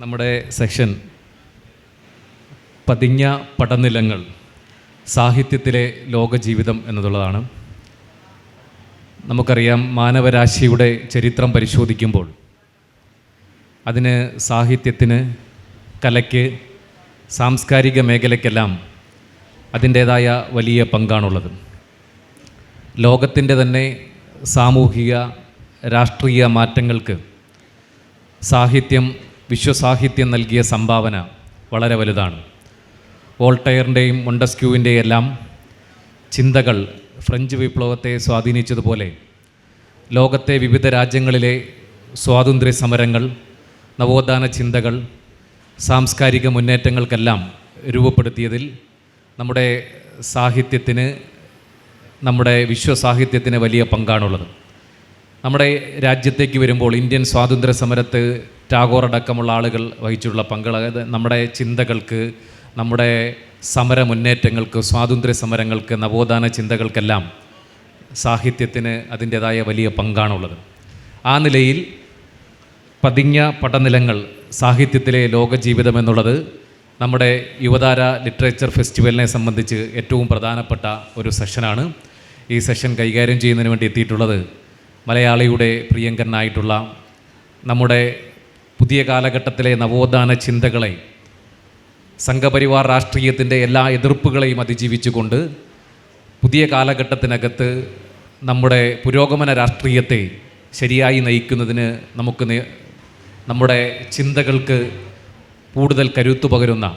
നമ്മുടെ സെക്ഷൻ പതിഞ്ഞ പടനിലങ്ങൾ സാഹിത്യത്തിലെ ലോകജീവിതം എന്നുള്ളതാണ്. നമുക്കറിയാം, മാനവരാശിയുടെ ചരിത്രം പരിശോധിക്കുമ്പോൾ അതിന് സാഹിത്യത്തിന്, കലയ്ക്ക്, സാംസ്കാരിക മേഖലയ്ക്കെല്ലാം അതിൻ്റേതായ വലിയ പങ്കാണുള്ളത്. ലോകത്തിൻ്റെ തന്നെ സാമൂഹിക രാഷ്ട്രീയ മാറ്റങ്ങൾക്ക് സാഹിത്യം, വിശ്വസാഹിത്യം നൽകിയ സംഭാവന വളരെ വലുതാണ്. വോൾട്ടയറിൻ്റെയും മൊണ്ടസ്ക്യൂവിൻ്റെയും എല്ലാം ചിന്തകൾ ഫ്രഞ്ച് വിപ്ലവത്തെ സ്വാധീനിച്ചതുപോലെ ലോകത്തെ വിവിധ രാജ്യങ്ങളിലെ സ്വാതന്ത്ര്യ സമരങ്ങൾ, നവോത്ഥാന ചിന്തകൾ, സാംസ്കാരിക മുന്നേറ്റങ്ങൾക്കെല്ലാം രൂപപ്പെടുത്തിയതിൽ നമ്മുടെ സാഹിത്യത്തിന്, നമ്മുടെ വിശ്വസാഹിത്യത്തിന് വലിയ പങ്കാണുള്ളത്. നമ്മുടെ രാജ്യത്തേക്ക് വരുമ്പോൾ ഇന്ത്യൻ സ്വാതന്ത്ര്യ സമരത്ത് ടാഗോർ അടക്കമുള്ള ആളുകൾ വഹിച്ചിട്ടുള്ള പങ്ക്, അതായത് നമ്മുടെ ചിന്തകൾക്ക്, നമ്മുടെ സമര മുന്നേറ്റങ്ങൾക്ക്, സ്വാതന്ത്ര്യ സമരങ്ങൾക്ക്, നവോത്ഥാന ചിന്തകൾക്കെല്ലാം സാഹിത്യത്തിന് അതിൻ്റേതായ വലിയ പങ്കാണുള്ളത്. ആ നിലയിൽ പതിഞ്ഞ പടനിലങ്ങൾ സാഹിത്യത്തിലെ ലോകജീവിതം എന്നുള്ളത് നമ്മുടെ യുവതാര ലിറ്ററേച്ചർ ഫെസ്റ്റിവലിനെ സംബന്ധിച്ച് ഏറ്റവും പ്രധാനപ്പെട്ട ഒരു സെഷനാണ്. ഈ സെഷൻ കൈകാര്യം ചെയ്യുന്നതിന് വേണ്ടി എത്തിയിട്ടുള്ളത് മലയാളിയുടെ പ്രിയങ്കരനായിട്ടുള്ള, നമ്മുടെ പുതിയ കാലഘട്ടത്തിലെ നവോത്ഥാന ചിന്തകളെ, സംഘപരിവാർ രാഷ്ട്രീയത്തിൻ്റെ എല്ലാ എതിർപ്പുകളെയും അതിജീവിച്ചുകൊണ്ട് പുതിയ കാലഘട്ടത്തിനകത്ത് നമ്മുടെ പുരോഗമന രാഷ്ട്രീയത്തെ ശരിയായി നയിക്കുന്നതിന് നമുക്ക് നമ്മുടെ ചിന്തകൾക്ക് കൂടുതൽ കരുത്തു പകരുന്ന,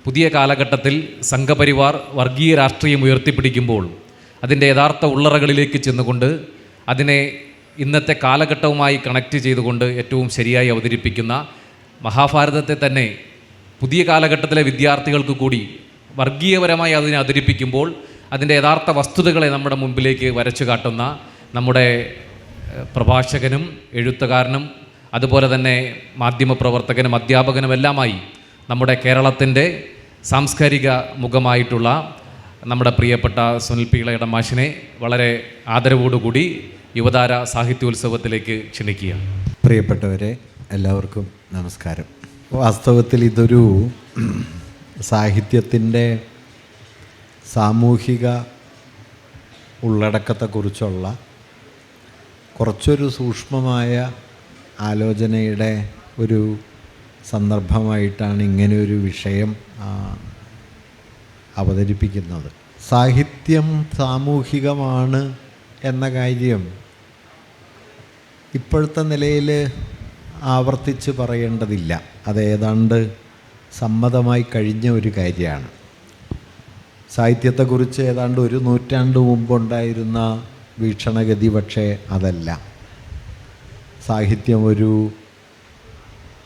പുതിയ കാലഘട്ടത്തിൽ സംഘപരിവാർ വർഗീയ രാഷ്ട്രീയം ഉയർത്തിപ്പിടിക്കുമ്പോൾ അതിൻ്റെ യഥാർത്ഥ ഉള്ളറകളിലേക്ക് ചെന്നുകൊണ്ട് അതിനെ ഇന്നത്തെ കാലഘട്ടവുമായി കണക്റ്റ് ചെയ്തുകൊണ്ട് ഏറ്റവും ശരിയായി അവതരിപ്പിക്കുന്ന, മഹാഭാരതത്തെ തന്നെ പുതിയ കാലഘട്ടത്തിലെ വിദ്യാർത്ഥികൾക്ക് കൂടി വർഗീയപരമായി അതിനെ അവതരിപ്പിക്കുമ്പോൾ അതിൻ്റെ യഥാർത്ഥ വസ്തുതകളെ നമ്മുടെ മുമ്പിലേക്ക് വരച്ചു കാട്ടുന്ന നമ്മുടെ പ്രഭാഷകനും എഴുത്തുകാരനും അതുപോലെ തന്നെ മാധ്യമപ്രവർത്തകനും അധ്യാപകനുമെല്ലാമായി നമ്മുടെ കേരളത്തിൻ്റെ സാംസ്കാരിക മുഖമായിട്ടുള്ള നമ്മുടെ പ്രിയപ്പെട്ട സുനിൽ പി ഇളയിട മാഷിനെ വളരെ ആദരവോടുകൂടി യുവതാര സാഹിത്യോത്സവത്തിലേക്ക് ക്ഷണിക്കുക. പ്രിയപ്പെട്ടവരെ, എല്ലാവർക്കും നമസ്കാരം. വാസ്തവത്തിൽ ഇതൊരു സാഹിത്യത്തിൻ്റെ സാമൂഹിക ഉള്ളടക്കത്തെക്കുറിച്ചുള്ള കുറച്ചൊരു സൂക്ഷ്മമായ ആലോചനയുടെ ഒരു സന്ദർഭമായിട്ടാണ് ഇങ്ങനെയൊരു വിഷയം അവതരിപ്പിക്കുന്നത്. സാഹിത്യം സാമൂഹികമാണ് എന്ന കാര്യം ഇപ്പോഴത്തെ നിലയിൽ ആവർത്തിച്ച് പറയേണ്ടതില്ല. അത് ഏതാണ്ട് സമ്മതമായി കഴിഞ്ഞ ഒരു കാര്യമാണ്. സാഹിത്യത്തെക്കുറിച്ച് ഏതാണ്ട് ഒരു നൂറ്റാണ്ട് മുമ്പുണ്ടായിരുന്ന വീക്ഷണഗതി പക്ഷേ അതല്ല. സാഹിത്യം ഒരു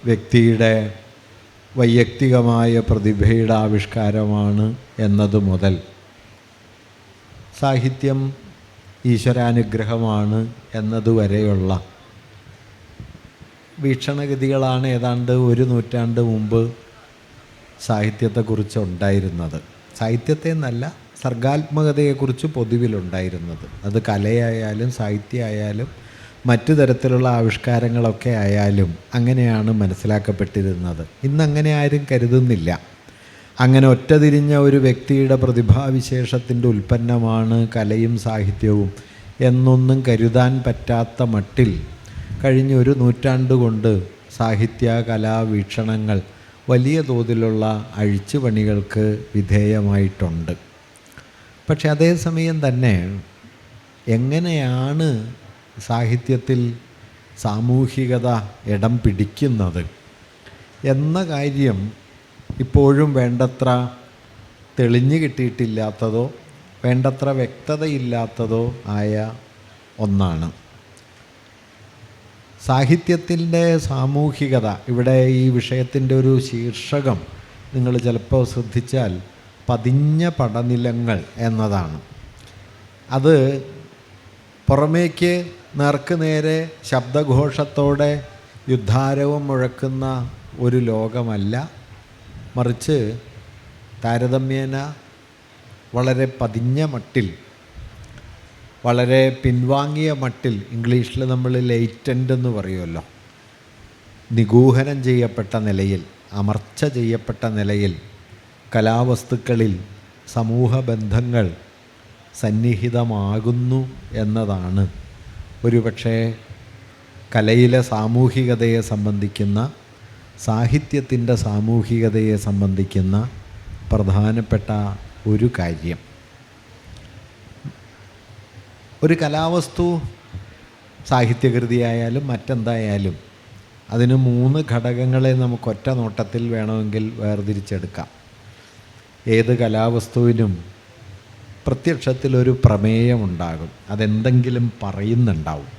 വ്യക്തിയുടെ വൈയക്തികമായ പ്രതിഭയുടെ ആവിഷ്കാരമാണ് എന്നത് മുതൽ സാഹിത്യം ഈശ്വരാനുഗ്രഹമാണ് എന്നതുവരെയുള്ള വീക്ഷണഗതികളാണ് ഏതാണ്ട് ഒരു നൂറ്റാണ്ട് മുമ്പ് സാഹിത്യത്തെക്കുറിച്ച് ഉണ്ടായിരുന്നത്. സാഹിത്യത്തെ എന്നല്ല, സർഗാത്മകതയെക്കുറിച്ച് പൊതുവിലുണ്ടായിരുന്നത്. അത് കലയായാലും സാഹിത്യമായാലും മറ്റു തരത്തിലുള്ള ആവിഷ്കാരങ്ങളൊക്കെ ആയാലും അങ്ങനെയാണ് മനസ്സിലാക്കപ്പെട്ടിരുന്നത്. ഇന്നങ്ങനെ ആരും കരുതുന്നില്ല. അങ്ങനെ ഒറ്റതിരിഞ്ഞ ഒരു വ്യക്തിയുടെ പ്രതിഭാവിശേഷത്തിൻ്റെ ഉൽപ്പന്നമാണ് കലയും സാഹിത്യവും എന്നൊന്നും കരുതാൻ പറ്റാത്ത മട്ടിൽ കഴിഞ്ഞ ഒരു നൂറ്റാണ്ട് കൊണ്ട് സാഹിത്യ കലാ വീക്ഷണങ്ങൾ വലിയ തോതിലുള്ള അഴിച്ചുപണികൾക്ക് വിധേയമായിട്ടുണ്ട്. പക്ഷെ അതേസമയം തന്നെ എങ്ങനെയാണ് സാഹിത്യത്തിൽ സാമൂഹികത ഇടം പിടിക്കുന്നത് എന്ന കാര്യം ഇപ്പോഴും വേണ്ടത്ര തെളിഞ്ഞു കിട്ടിയിട്ടില്ലാത്തതോ വേണ്ടത്ര വ്യക്തതയില്ലാത്തതോ ആയ ഒന്നാണ്. സാഹിത്യത്തിൻ്റെ സാമൂഹികത, ഇവിടെ ഈ വിഷയത്തിൻ്റെ ഒരു ശീർഷകം നിങ്ങൾ ചിലപ്പോൾ ശ്രദ്ധിച്ചാൽ പതിഞ്ഞ പടനിലങ്ങൾ എന്നതാണ്. അത് പുറമേക്ക് നേർക്ക് നേരെ ശബ്ദഘോഷത്തോടെ യുദ്ധാരവം മുഴക്കുന്ന ഒരു ലോകമല്ല, മറിച്ച് താരതമ്യേന വളരെ പതിഞ്ഞ മട്ടിൽ, വളരെ പിൻവാങ്ങിയ മട്ടിൽ, ഇംഗ്ലീഷിൽ നമ്മൾ ലേറ്റൻ്റ് എന്ന് പറയുമല്ലോ, നിഗൂഹനം ചെയ്യപ്പെട്ട നിലയിൽ, അമർച്ച ചെയ്യപ്പെട്ട നിലയിൽ കലാവസ്തുക്കളിൽ സമൂഹ ബന്ധങ്ങൾ സന്നിഹിതമാകുന്നു എന്നതാണ് ഒരുപക്ഷെ കലയിലെ സാമൂഹികതയെ സംബന്ധിക്കുന്ന, സാഹിത്യത്തിൻ്റെ സാമൂഹികതയെ സംബന്ധിക്കുന്ന പ്രധാനപ്പെട്ട ഒരു കാര്യം. ഒരു കലാവസ്തു സാഹിത്യകൃതിയായാലും മറ്റെന്തായാലും അതിന് 3 ഘടകങ്ങളെ നമുക്ക് ഒറ്റ നോട്ടത്തിൽ വേണമെങ്കിൽ വേർതിരിച്ചെടുക്കാം. ഏത് കലാവസ്തുവിനും പ്രത്യക്ഷത്തിലൊരു പ്രമേയമുണ്ടാകും, അതെന്തെങ്കിലും പറയുന്നുണ്ടാവും.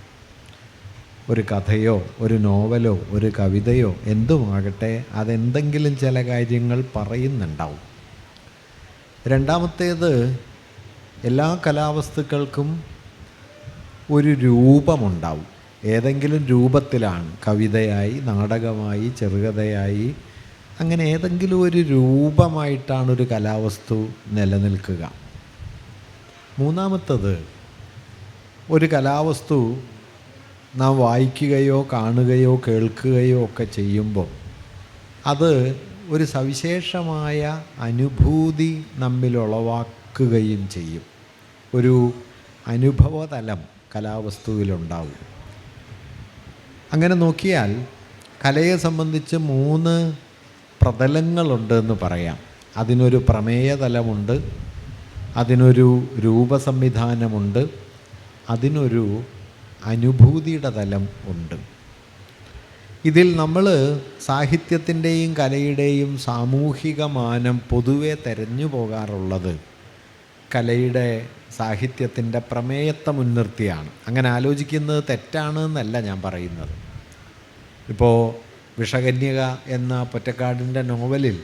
ഒരു കഥയോ ഒരു നോവലോ ഒരു കവിതയോ എന്തുമാകട്ടെ, അതെന്തെങ്കിലും ചില കാര്യങ്ങൾ പറയുന്നുണ്ടാവും. രണ്ടാമത്തേത്, എല്ലാ കലാവസ്തുക്കൾക്കും ഒരു രൂപമുണ്ടാവും. ഏതെങ്കിലും രൂപത്തിലാണ്, കവിതയായി, നാടകമായി, ചെറുകഥയായി, അങ്ങനെ ഏതെങ്കിലും ഒരു രൂപമായിട്ടാണ് ഒരു കലാവസ്തു നിലനിൽക്കുക. മൂന്നാമത്തത്, ഒരു കലാവസ്തു നാം വായിക്കുകയോ കാണുകയോ കേൾക്കുകയോ ഒക്കെ ചെയ്യുമ്പോൾ അത് ഒരു സവിശേഷമായ അനുഭൂതി നമ്മിൽ ഉളവാക്കുകയും ചെയ്യും. ഒരു അനുഭവതലം കലാവസ്തുവിലുണ്ടാവും. അങ്ങനെ നോക്കിയാൽ കലയെ സംബന്ധിച്ച് 3 പ്രതലങ്ങളുണ്ട് എന്ന് പറയാം. അതിനൊരു പ്രമേയതലമുണ്ട്, അതിനൊരു രൂപസംവിധാനമുണ്ട്, അതിനൊരു അനുഭൂതിയുടെ തലം ഉണ്ട്. ഇതിൽ നമ്മൾ സാഹിത്യത്തിൻ്റെയും കലയുടെയും സാമൂഹിക മാനം പൊതുവെ തെരഞ്ഞു പോകാറുള്ളത് കലയുടെ, സാഹിത്യത്തിൻ്റെ പ്രമേയത്തെ മുൻനിർത്തിയാണ്. അങ്ങനെ ആലോചിക്കുന്നത് തെറ്റാണ് എന്നല്ല ഞാൻ പറയുന്നത്. ഇപ്പോൾ വിഷകന്യക എന്ന പൊറ്റക്കാടിൻ്റെ നോവലിൽ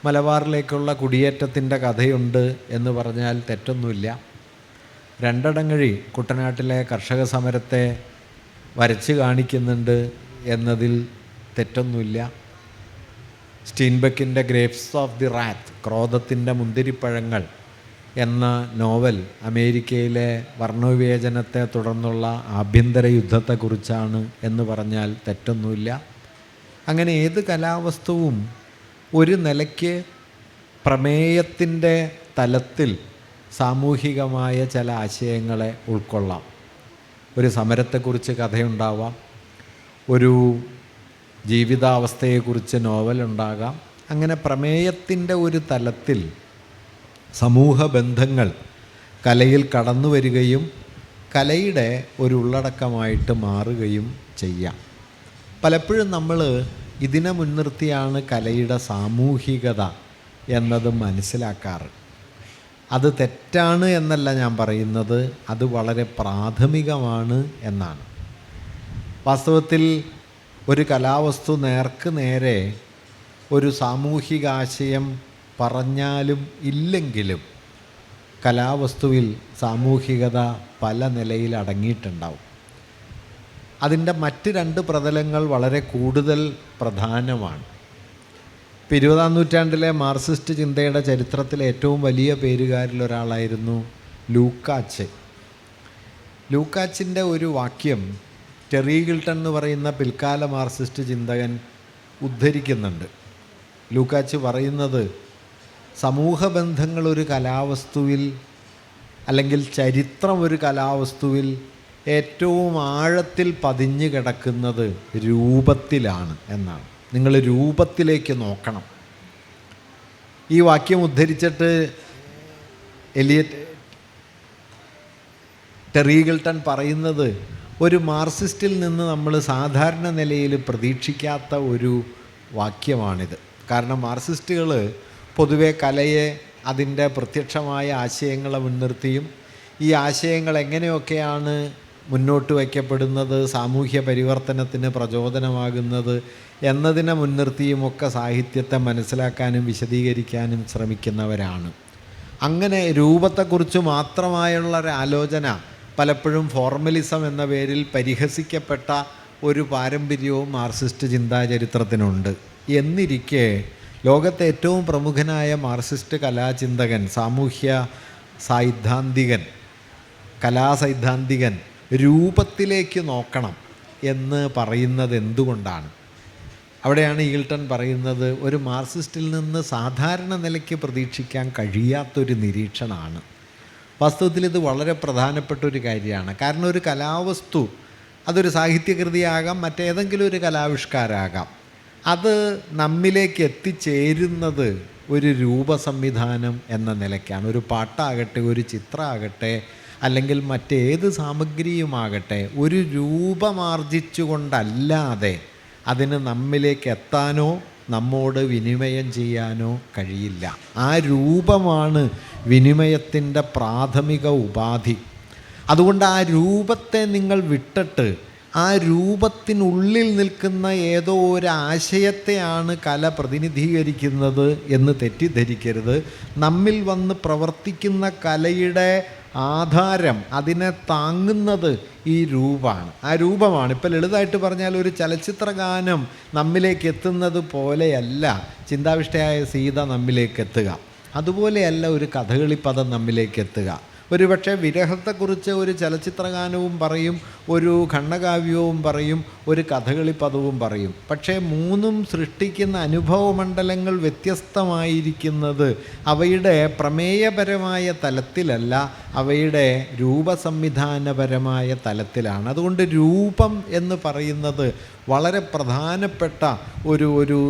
മലബാറിലേക്കുള്ള കുടിയേറ്റത്തിൻ്റെ കഥയുണ്ട് എന്ന് പറഞ്ഞാൽ തെറ്റൊന്നുമില്ല. രണ്ടടങ്ങഴി കുട്ടനാട്ടിലെ കർഷക സമരത്തെ വരച്ച് കാണിക്കുന്നുണ്ട് എന്നതിൽ തെറ്റൊന്നുമില്ല. സ്റ്റീൻബെക്കിൻ്റെ ഗ്രേപ്സ് ഓഫ് ദി റാത്ത്, ക്രോധത്തിൻ്റെ മുന്തിരിപ്പഴങ്ങൾ എന്ന നോവൽ അമേരിക്കയിലെ വർണ്ണവിവേചനത്തെ തുടർന്നുള്ള ആഭ്യന്തര യുദ്ധത്തെക്കുറിച്ചാണ് എന്ന് പറഞ്ഞാൽ തെറ്റൊന്നുമില്ല. അങ്ങനെ ഏത് കലാവസ്തുവും ഒരു നിലയ്ക്ക് പ്രമേയത്തിൻ്റെ തലത്തിൽ സാമൂഹികമായ ചില ആശയങ്ങളെ ഉൾക്കൊള്ളാം. ഒരു സമരത്തെക്കുറിച്ച് കഥയുണ്ടാവാം, ഒരു ജീവിതാവസ്ഥയെക്കുറിച്ച് നോവലുണ്ടാകാം. അങ്ങനെ പ്രമേയത്തിൻ്റെ ഒരു തലത്തിൽ സമൂഹ ബന്ധങ്ങൾ കലയിൽ കടന്നു വരികയും കലയുടെ ഒരു ഉള്ളടക്കമായിട്ട് മാറുകയും ചെയ്യാം. പലപ്പോഴും നമ്മൾ ഇതിനെ മുൻനിർത്തിയാണ് കലയുടെ സാമൂഹികത എന്നത് മനസ്സിലാക്കാറ്. അത് തെറ്റാണ് എന്നല്ല ഞാൻ പറയുന്നത്, അത് വളരെ പ്രാഥമികമാണ് എന്നാണ്. വാസ്തവത്തിൽ ഒരു കലാവസ്തു നേർക്ക് നേരെ ഒരു സാമൂഹികാശയം പറഞ്ഞാലും ഇല്ലെങ്കിലും കലാവസ്തുവിൽ സാമൂഹികത പല നിലയിൽ അടങ്ങിയിട്ടുണ്ടാവും. അതിൻ്റെ മറ്റ് 2 പ്രതലങ്ങൾ വളരെ കൂടുതൽ പ്രധാനമാണ്. 20-ാം നൂറ്റാണ്ടിലെ മാർക്സിസ്റ്റ് ചിന്തയുടെ ചരിത്രത്തിലെ ഏറ്റവും വലിയ പേരുകാരിലൊരാളായിരുന്നു ലൂക്കാച്ച്. ലൂക്കാച്ചിൻ്റെ ഒരു വാക്യം ടെറി ഗിൽട്ടൺ എന്ന് പറയുന്ന പിൽക്കാല മാർക്സിസ്റ്റ് ചിന്തകൻ ഉദ്ധരിക്കുന്നുണ്ട്. ലൂക്കാച്ച് പറയുന്നത്, സമൂഹബന്ധങ്ങൾ ഒരു കലാവസ്തുവിൽ, അല്ലെങ്കിൽ ചരിത്രം ഒരു കലാവസ്തുവിൽ ഏറ്റവും ആഴത്തിൽ പതിഞ്ഞു കിടക്കുന്നത് രൂപത്തിലാണ് എന്നാണ്. നിങ്ങൾ രൂപത്തിലേക്ക് നോക്കണം. ഈ വാക്യം ഉദ്ധരിച്ചിട്ട് ടെറി ഗിൽട്ടൺ പറയുന്നത്, ഒരു മാർക്സിസ്റ്റിൽ നിന്ന് നമ്മൾ സാധാരണ നിലയിൽ പ്രതീക്ഷിക്കാത്ത ഒരു വാക്യമാണിത്. കാരണം മാർക്സിസ്റ്റുകൾ പൊതുവെ കലയെ അതിൻ്റെ പ്രത്യക്ഷമായ ആശയങ്ങളെ മുൻനിർത്തിയും ഈ ആശയങ്ങൾ എങ്ങനെയൊക്കെയാണ് മുന്നോട്ട് വയ്ക്കപ്പെടുന്നത്, സാമൂഹ്യ പരിവർത്തനത്തിന് പ്രചോദനമാകുന്നത് എന്നതിനെ മുൻനിർത്തിയുമൊക്കെ സാഹിത്യത്തെ മനസ്സിലാക്കാനും വിശദീകരിക്കാനും ശ്രമിക്കുന്നവരാണ്. അങ്ങനെ രൂപത്തെക്കുറിച്ച് മാത്രമായുള്ള ഒരു ആലോചന പലപ്പോഴും ഫോർമലിസം എന്ന പേരിൽ പരിഹസിക്കപ്പെട്ട ഒരു പാരമ്പര്യവും മാർക്സിസ്റ്റ് ചിന്താചരിത്രത്തിനുണ്ട്. എന്നിരിക്കെ ലോകത്തെ ഏറ്റവും പ്രമുഖനായ മാർക്സിസ്റ്റ് കലാചിന്തകൻ, സാമൂഹ്യ സൈദ്ധാന്തികൻ, കലാസൈദ്ധാന്തികൻ രൂപത്തിലേക്ക് നോക്കണം എന്ന് പറയുന്നത് എന്തുകൊണ്ടാണ്? അവിടെയാണ് ഈഗിൾട്ടൺ പറയുന്നത്, ഒരു മാർക്സിസ്റ്റിൽ നിന്ന് സാധാരണ നിലയ്ക്ക് പ്രതീക്ഷിക്കാൻ കഴിയാത്തൊരു നിരീക്ഷണമാണ്. വാസ്തവത്തിൽ ഇത് വളരെ പ്രധാനപ്പെട്ട ഒരു കാര്യമാണ്. കാരണം ഒരു കലാവസ്തു അതൊരു സാഹിത്യകൃതിയാകാം, മറ്റേതെങ്കിലും ഒരു കലാവിഷ്കാരമാകാം, അത് നമ്മിലേക്ക് എത്തിച്ചേരുന്നത് ഒരു രൂപസംവിധാനം എന്ന നിലയ്ക്കാണ്. ഒരു പാട്ടാകട്ടെ, ഒരു ചിത്രമാകട്ടെ, അല്ലെങ്കിൽ മറ്റേത് സാമഗ്രിയുമാകട്ടെ, ഒരു രൂപമാർജിച്ചുകൊണ്ടല്ലാതെ അതിന് നമ്മിലേക്ക് എത്താനോ നമ്മോട് വിനിമയം ചെയ്യാനോ കഴിയില്ല. ആ രൂപമാണ് വിനിമയത്തിൻ്റെ പ്രാഥമിക ഉപാധി. അതുകൊണ്ട് ആ രൂപത്തെ നിങ്ങൾ വിട്ടിട്ട് ആ രൂപത്തിനുള്ളിൽ നിൽക്കുന്ന ഏതോ ഒരു ആശയത്തെയാണ് കല പ്രതിനിധീകരിക്കുന്നത് എന്ന് തെറ്റിദ്ധരിക്കരുത്. നമ്മിൽ വന്ന് പ്രവർത്തിക്കുന്ന കലയുടെ ആധാരം, അതിനെ താങ്ങുന്നത് ഈ രൂപമാണ്. ആ രൂപമാണ്. ഇപ്പോൾ ലളിതമായിട്ട് പറഞ്ഞാൽ ഒരു ചലച്ചിത്ര ഗാനം നമ്മിലേക്ക് എത്തുന്നത് പോലെയല്ല ചിന്താവിഷ്ടയായ സീത നമ്മിലേക്ക് എത്തുക. അതുപോലെയല്ല ഒരു കഥകളി പദം നമ്മിലേക്ക് എത്തുക. ഒരുപക്ഷെ വിരഹത്തെക്കുറിച്ച് ഒരു ചലച്ചിത്രഗാനവും പറയും, ഒരു ഖണ്ഡകാവ്യവും പറയും, ഒരു കഥകളി പദവും പറയും. പക്ഷേ മൂന്നും സൃഷ്ടിക്കുന്ന അനുഭവമണ്ഡലങ്ങൾ വ്യത്യസ്തമായിരിക്കുന്നത് അവയുടെ പ്രമേയപരമായ തലത്തിലല്ല, അവയുടെ രൂപസംവിധാനപരമായ തലത്തിലാണ്. അതുകൊണ്ട് രൂപം എന്ന് പറയുന്നത് വളരെ പ്രധാനപ്പെട്ട ഒരു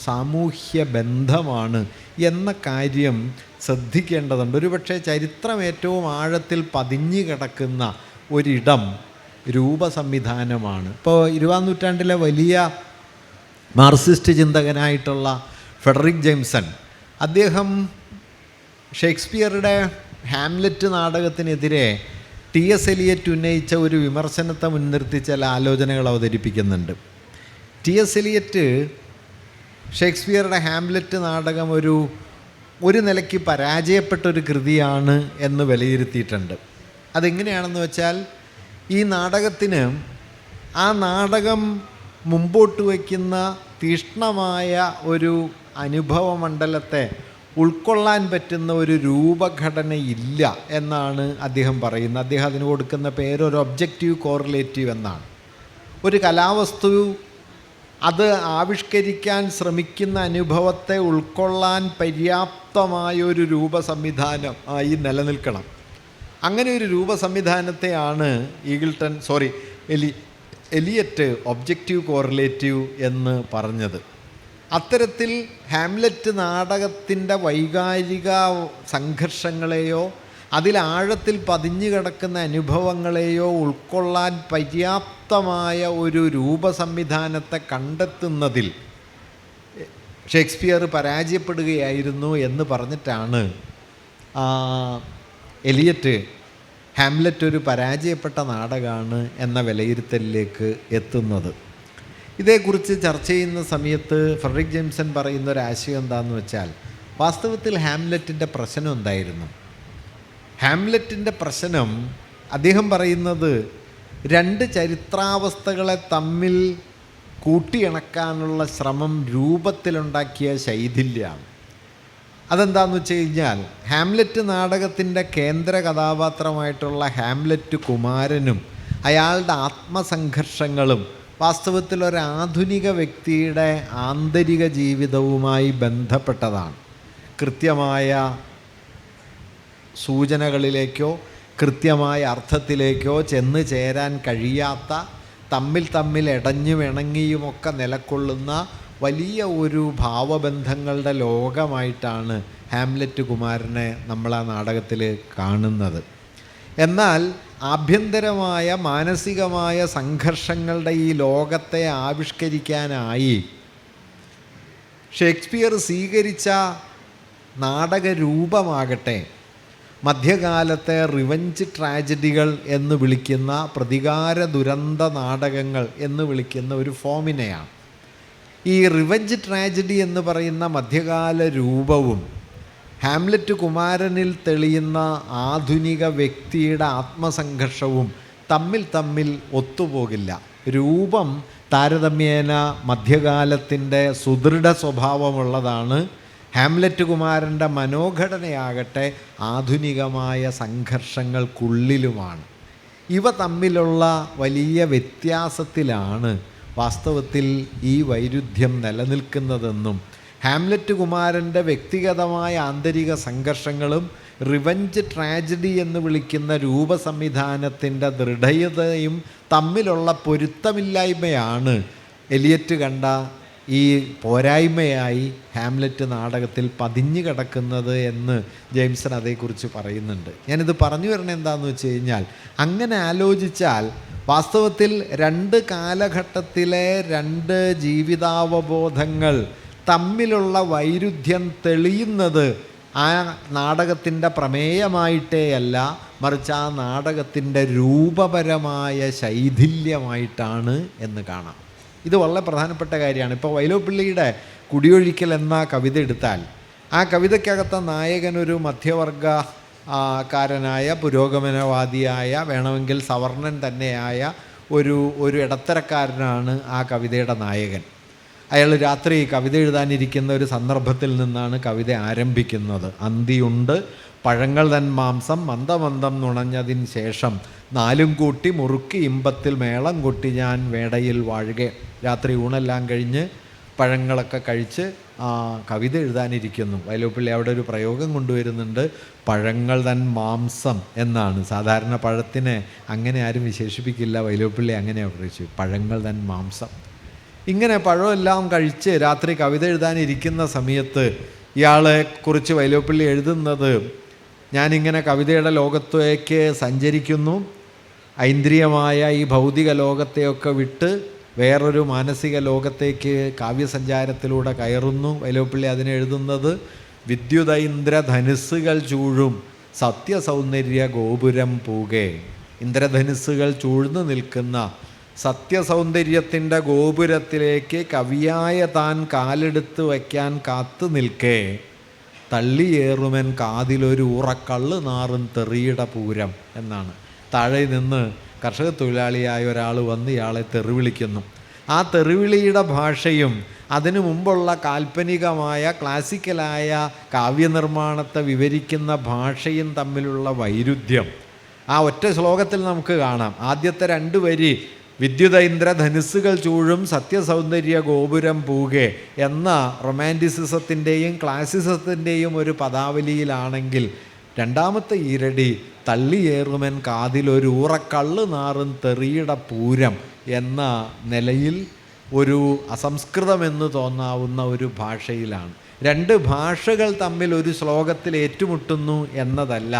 സാമൂഹ്യ ബന്ധമാണ് എന്ന കാര്യം ശ്രദ്ധിക്കേണ്ടതുണ്ട്. ഒരുപക്ഷെ ചരിത്രം ഏറ്റവും ആഴത്തിൽ പതിഞ്ഞു കിടക്കുന്ന ഒരിടം രൂപസംവിധാനമാണ്. ഇപ്പോൾ 20-ാം നൂറ്റാണ്ടിലെ വലിയ മാർക്സിസ്റ്റ് ചിന്തകനായിട്ടുള്ള ഫ്രെഡറിക് ജെയിംസൺ, അദ്ദേഹം ഷേക്സ്പിയറുടെ ഹാംലെറ്റ് നാടകത്തിനെതിരെ TS എലിയറ്റ് ഉന്നയിച്ച ഒരു വിമർശനത്തെ മുൻനിർത്തി ചില ആലോചനകൾ അവതരിപ്പിക്കുന്നുണ്ട്. TS എലിയറ്റ് ഷേക്സ്പിയറുടെ ഹാംലെറ്റ് നാടകം ഒരു നിലയ്ക്ക് പരാജയപ്പെട്ടൊരു കൃതിയാണ് എന്ന് വിലയിരുത്തിയിട്ടുണ്ട്. അതെങ്ങനെയാണെന്ന് വെച്ചാൽ, ഈ നാടകത്തിന് ആ നാടകം മുമ്പോട്ട് വയ്ക്കുന്ന തീക്ഷ്ണമായ ഒരു അനുഭവമണ്ഡലത്തെ ഉൾക്കൊള്ളാൻ പറ്റുന്ന ഒരു രൂപഘടനയില്ല എന്നാണ് അദ്ദേഹം പറയുന്നത്. അദ്ദേഹം അതിന് കൊടുക്കുന്ന പേര് ഒരു ഒബ്ജക്റ്റീവ് കോറിലേറ്റീവ് എന്നാണ്. ഒരു കലാവസ്തു അത് ആവിഷ്കരിക്കാൻ ശ്രമിക്കുന്ന അനുഭവത്തെ ഉൾക്കൊള്ളാൻ പര്യാപ്തമായൊരു രൂപസംവിധാനം ആയി നിലനിൽക്കണം. അങ്ങനെ ഒരു രൂപസംവിധാനത്തെയാണ് എലിയറ്റ് ഒബ്ജക്റ്റീവ് കോറിലേറ്റീവ് എന്ന് പറഞ്ഞത്. അത്തരത്തിൽ ഹാംലെറ്റ് നാടകത്തിൻ്റെ വൈകാരിക സംഘർഷങ്ങളെയോ അതിലാഴത്തിൽ പതിഞ്ഞു കിടക്കുന്ന അനുഭവങ്ങളെയോ ഉൾക്കൊള്ളാൻ പര്യാപ്തമായ ഒരു രൂപസംവിധാനത്തെ കണ്ടെത്തുന്നതിൽ ഷേക്സ്പിയർ പരാജയപ്പെടുകയായിരുന്നു എന്ന് പറഞ്ഞിട്ടാണ് എലിയറ്റ് ഹാംലെറ്റ് ഒരു പരാജയപ്പെട്ട നാടകമാണ് എന്ന വിലയിരുത്തലിലേക്ക് എത്തുന്നത്. ഇതേക്കുറിച്ച് ചർച്ച ചെയ്യുന്ന സമയത്ത് ഫ്രെഡറിക് ജെയിംസൺ പറയുന്ന ഒരു ആശയം എന്താണെന്ന് വെച്ചാൽ, വാസ്തവത്തിൽ ഹാംലെറ്റിൻ്റെ പ്രശ്നം എന്തായിരുന്നു? ഹാംലെറ്റിൻ്റെ പ്രശ്നം, അദ്ദേഹം പറയുന്നത്, രണ്ട് ചരിത്രാവസ്ഥകളെ തമ്മിൽ കൂട്ടിയിണക്കാനുള്ള ശ്രമം രൂപത്തിലുണ്ടാക്കിയ ശൈഥില്യമാണ്. അതെന്താണെന്ന് വെച്ച് കഴിഞ്ഞാൽ, ഹാംലെറ്റ് നാടകത്തിൻ്റെ കേന്ദ്ര കഥാപാത്രമായിട്ടുള്ള ഹാംലെറ്റ് കുമാരനും അയാളുടെ ആത്മസംഘർഷങ്ങളും വാസ്തവത്തിൽ ഒരാധുനിക വ്യക്തിയുടെ ആന്തരിക ജീവിതവുമായി ബന്ധപ്പെട്ടതാണ്. കൃത്യമായ സൂചനകളിലേക്കോ കൃത്യമായ അർത്ഥത്തിലേക്കോ ചെന്ന് ചേരാൻ കഴിയാത്ത, തമ്മിൽ ഇടഞ്ഞും ഇണങ്ങിയുമൊക്കെ നിലകൊള്ളുന്ന വലിയ ഒരു ഭാവബന്ധങ്ങളുടെ ലോകമായിട്ടാണ് ഹാംലെറ്റ് കുമാരനെ നമ്മൾ ആ നാടകത്തിൽ കാണുന്നത്. എന്നാൽ ആഭ്യന്തരമായ മാനസികമായ സംഘർഷങ്ങളുടെ ഈ ലോകത്തെ ആവിഷ്കരിക്കാനായി ഷേക്സ്പിയർ സ്വീകരിച്ച നാടകരൂപമാകട്ടെ മധ്യകാലത്തെ റിവഞ്ച് ട്രാജഡികൾ എന്ന് വിളിക്കുന്ന, പ്രതികാര ദുരന്ത നാടകങ്ങൾ എന്ന് വിളിക്കുന്ന ഒരു ഫോമിനെയാണ്. ഈ റിവഞ്ച് ട്രാജഡി എന്ന് പറയുന്ന മധ്യകാല രൂപവും ഹാംലെറ്റ് കുമാരനിൽ തെളിയുന്ന ആധുനിക വ്യക്തിയുടെ ആത്മസംഘർഷവും തമ്മിൽ ഒത്തുപോകില്ല. രൂപം താരതമ്യേന മധ്യകാലത്തിൻ്റെ സുദൃഢ സ്വഭാവമുള്ളതാണ്. ഹാംലെറ്റ് കുമാരൻ്റെ മനോഘടനയാകട്ടെ ആധുനികമായ സംഘർഷങ്ങൾക്കുള്ളിലുമാണ്. ഇവ തമ്മിലുള്ള വലിയ വ്യത്യാസത്തിലാണ് വാസ്തവത്തിൽ ഈ വൈരുദ്ധ്യം നിലനിൽക്കുന്നതെന്നും ഹാംലെറ്റ് കുമാരൻ്റെ വ്യക്തിഗതമായ ആന്തരിക സംഘർഷങ്ങളും റിവഞ്ച് ട്രാജഡി എന്ന് വിളിക്കുന്ന രൂപസംവിധാനത്തിൻ്റെ ദൃഢതയും തമ്മിലുള്ള പൊരുത്തമില്ലായ്മയാണ് എലിയറ്റ് കണ്ട ഈ പോരായ്മയായി ഹാംലെറ്റ് നാടകത്തിൽ പതിഞ്ഞു കിടക്കുന്നത് എന്ന് ജെയിംസൺ അതേക്കുറിച്ച് പറയുന്നുണ്ട്. ഞാനിത് പറഞ്ഞു വരണത് എന്താണെന്ന് വെച്ച് കഴിഞ്ഞാൽ, അങ്ങനെ ആലോചിച്ചാൽ വാസ്തവത്തിൽ രണ്ട് കാലഘട്ടത്തിലെ രണ്ട് ജീവിതാവബോധങ്ങൾ തമ്മിലുള്ള വൈരുദ്ധ്യം തെളിയുന്നത് ആ നാടകത്തിൻ്റെ പ്രമേയമായിട്ടേയല്ല, മറിച്ച് ആ നാടകത്തിൻ്റെ രൂപപരമായ ശൈഥില്യമായിട്ടാണ് എന്ന് കാണാം. ഇത് വളരെ പ്രധാനപ്പെട്ട കാര്യമാണ്. ഇപ്പോൾ വൈലോപ്പിള്ളിയുടെ കുടിയൊഴിക്കൽ എന്ന കവിത എടുത്താൽ, ആ കവിതയ്ക്കകത്ത നായകനൊരു മധ്യവർഗക്കാരനായ പുരോഗമനവാദിയായ, വേണമെങ്കിൽ സവർണൻ തന്നെയായ ഒരു ഇടത്തരക്കാരനാണ് ആ കവിതയുടെ നായകൻ. അയാൾ രാത്രി കവിത എഴുതാനിരിക്കുന്ന ഒരു സന്ദർഭത്തിൽ നിന്നാണ് കവിത ആരംഭിക്കുന്നത്. അന്തിയുണ്ട് പഴങ്ങൾ തൻ മാംസം മന്ദമന്ദം നുണഞ്ഞതിന് ശേഷം നാലും കൂട്ടി മുറുക്കി ഇമ്പത്തിൽ മേളം കൊട്ടി ഞാൻ വേടയിൽ വാഴുക. രാത്രി ഊണെല്ലാം കഴിഞ്ഞ് പഴങ്ങളൊക്കെ കഴിച്ച് കവിത എഴുതാനിരിക്കുന്നു. വൈലോപ്പിള്ളി അവിടെ ഒരു പ്രയോഗം കൊണ്ടുവരുന്നുണ്ട്, പഴങ്ങൾ തൻ മാംസം എന്നാണ്. സാധാരണ പഴത്തിനെ അങ്ങനെ ആരും വിശേഷിപ്പിക്കില്ല, വൈലോപ്പിള്ളി അങ്ങനെയാണ് പ്രയോഗിച്ചു, പഴങ്ങൾ തൻ മാംസം. ഇങ്ങനെ പഴമെല്ലാം കഴിച്ച് രാത്രി കവിത എഴുതാനിരിക്കുന്ന സമയത്ത് ഇയാളെക്കുറിച്ച് വൈലോപ്പിള്ളി എഴുതുന്നത്, ഞാനിങ്ങനെ കവിതയുടെ ലോകത്തേക്ക് സഞ്ചരിക്കുന്നു, ഐന്ദ്രിയമായ ഈ ഭൗതിക ലോകത്തെയൊക്കെ വിട്ട് വേറൊരു മാനസിക ലോകത്തേക്ക് കാവ്യസഞ്ചാരത്തിലൂടെ കയറുന്നു. വൈലോപ്പിള്ളി അതിനെ എഴുതുന്നത്, വിദ്യുതൈന്ദ്രധനുസ്സുകൾ ചൂഴും സത്യസൗന്ദര്യ ഗോപുരം പൂകെ. ഇന്ദ്രധനുസ്സുകൾ ചൂഴ്ന്നു നിൽക്കുന്ന സത്യസൗന്ദര്യത്തിൻ്റെ ഗോപുരത്തിലേക്ക് കവിയായ താൻ കാലെടുത്ത് വയ്ക്കാൻ കാത്തു നിൽക്കേ, തള്ളിയേറുമൻ കാതിലൊരു ഉറക്കള്ള് നാറും തെറിയുടെ പൂരം എന്നാണ്. താഴെ നിന്ന് കർഷക തൊഴിലാളിയായ ഒരാൾ വന്ന് ഇയാളെ തെറിവിളിക്കുന്നു. ആ തെറിവിളിയുടെ ഭാഷയും അതിനു മുമ്പുള്ള കാൽപ്പനികമായ ക്ലാസിക്കലായ കാവ്യനിർമ്മാണത്തെ വിവരിക്കുന്ന ഭാഷയും തമ്മിലുള്ള വൈരുദ്ധ്യം ആ ഒറ്റ ശ്ലോകത്തിൽ നമുക്ക് കാണാം. ആദ്യത്തെ രണ്ട് വരി വിദ്യുതൈന്ദ്രധനുസ്സുകൾ ചൂഴും സത്യസൗന്ദര്യ ഗോപുരം പൂകെ എന്ന റൊമാൻറ്റിസിസത്തിൻ്റെയും ക്ലാസിസത്തിൻ്റെയും ഒരു പദാവലിയിലാണെങ്കിൽ, രണ്ടാമത്തെ ഈരടി തള്ളിയേറുമൻ കാതിലൊരു ഊറക്കള്ള് നാറും തെറിയുടെ പൂരം എന്ന നിലയിൽ ഒരു അസംസ്കൃതമെന്ന് തോന്നാവുന്ന ഒരു ഭാഷയിലാണ്. രണ്ട് ഭാഷകൾ തമ്മിൽ ഒരു ശ്ലോകത്തിൽ ഏറ്റുമുട്ടുന്നു എന്നതല്ല,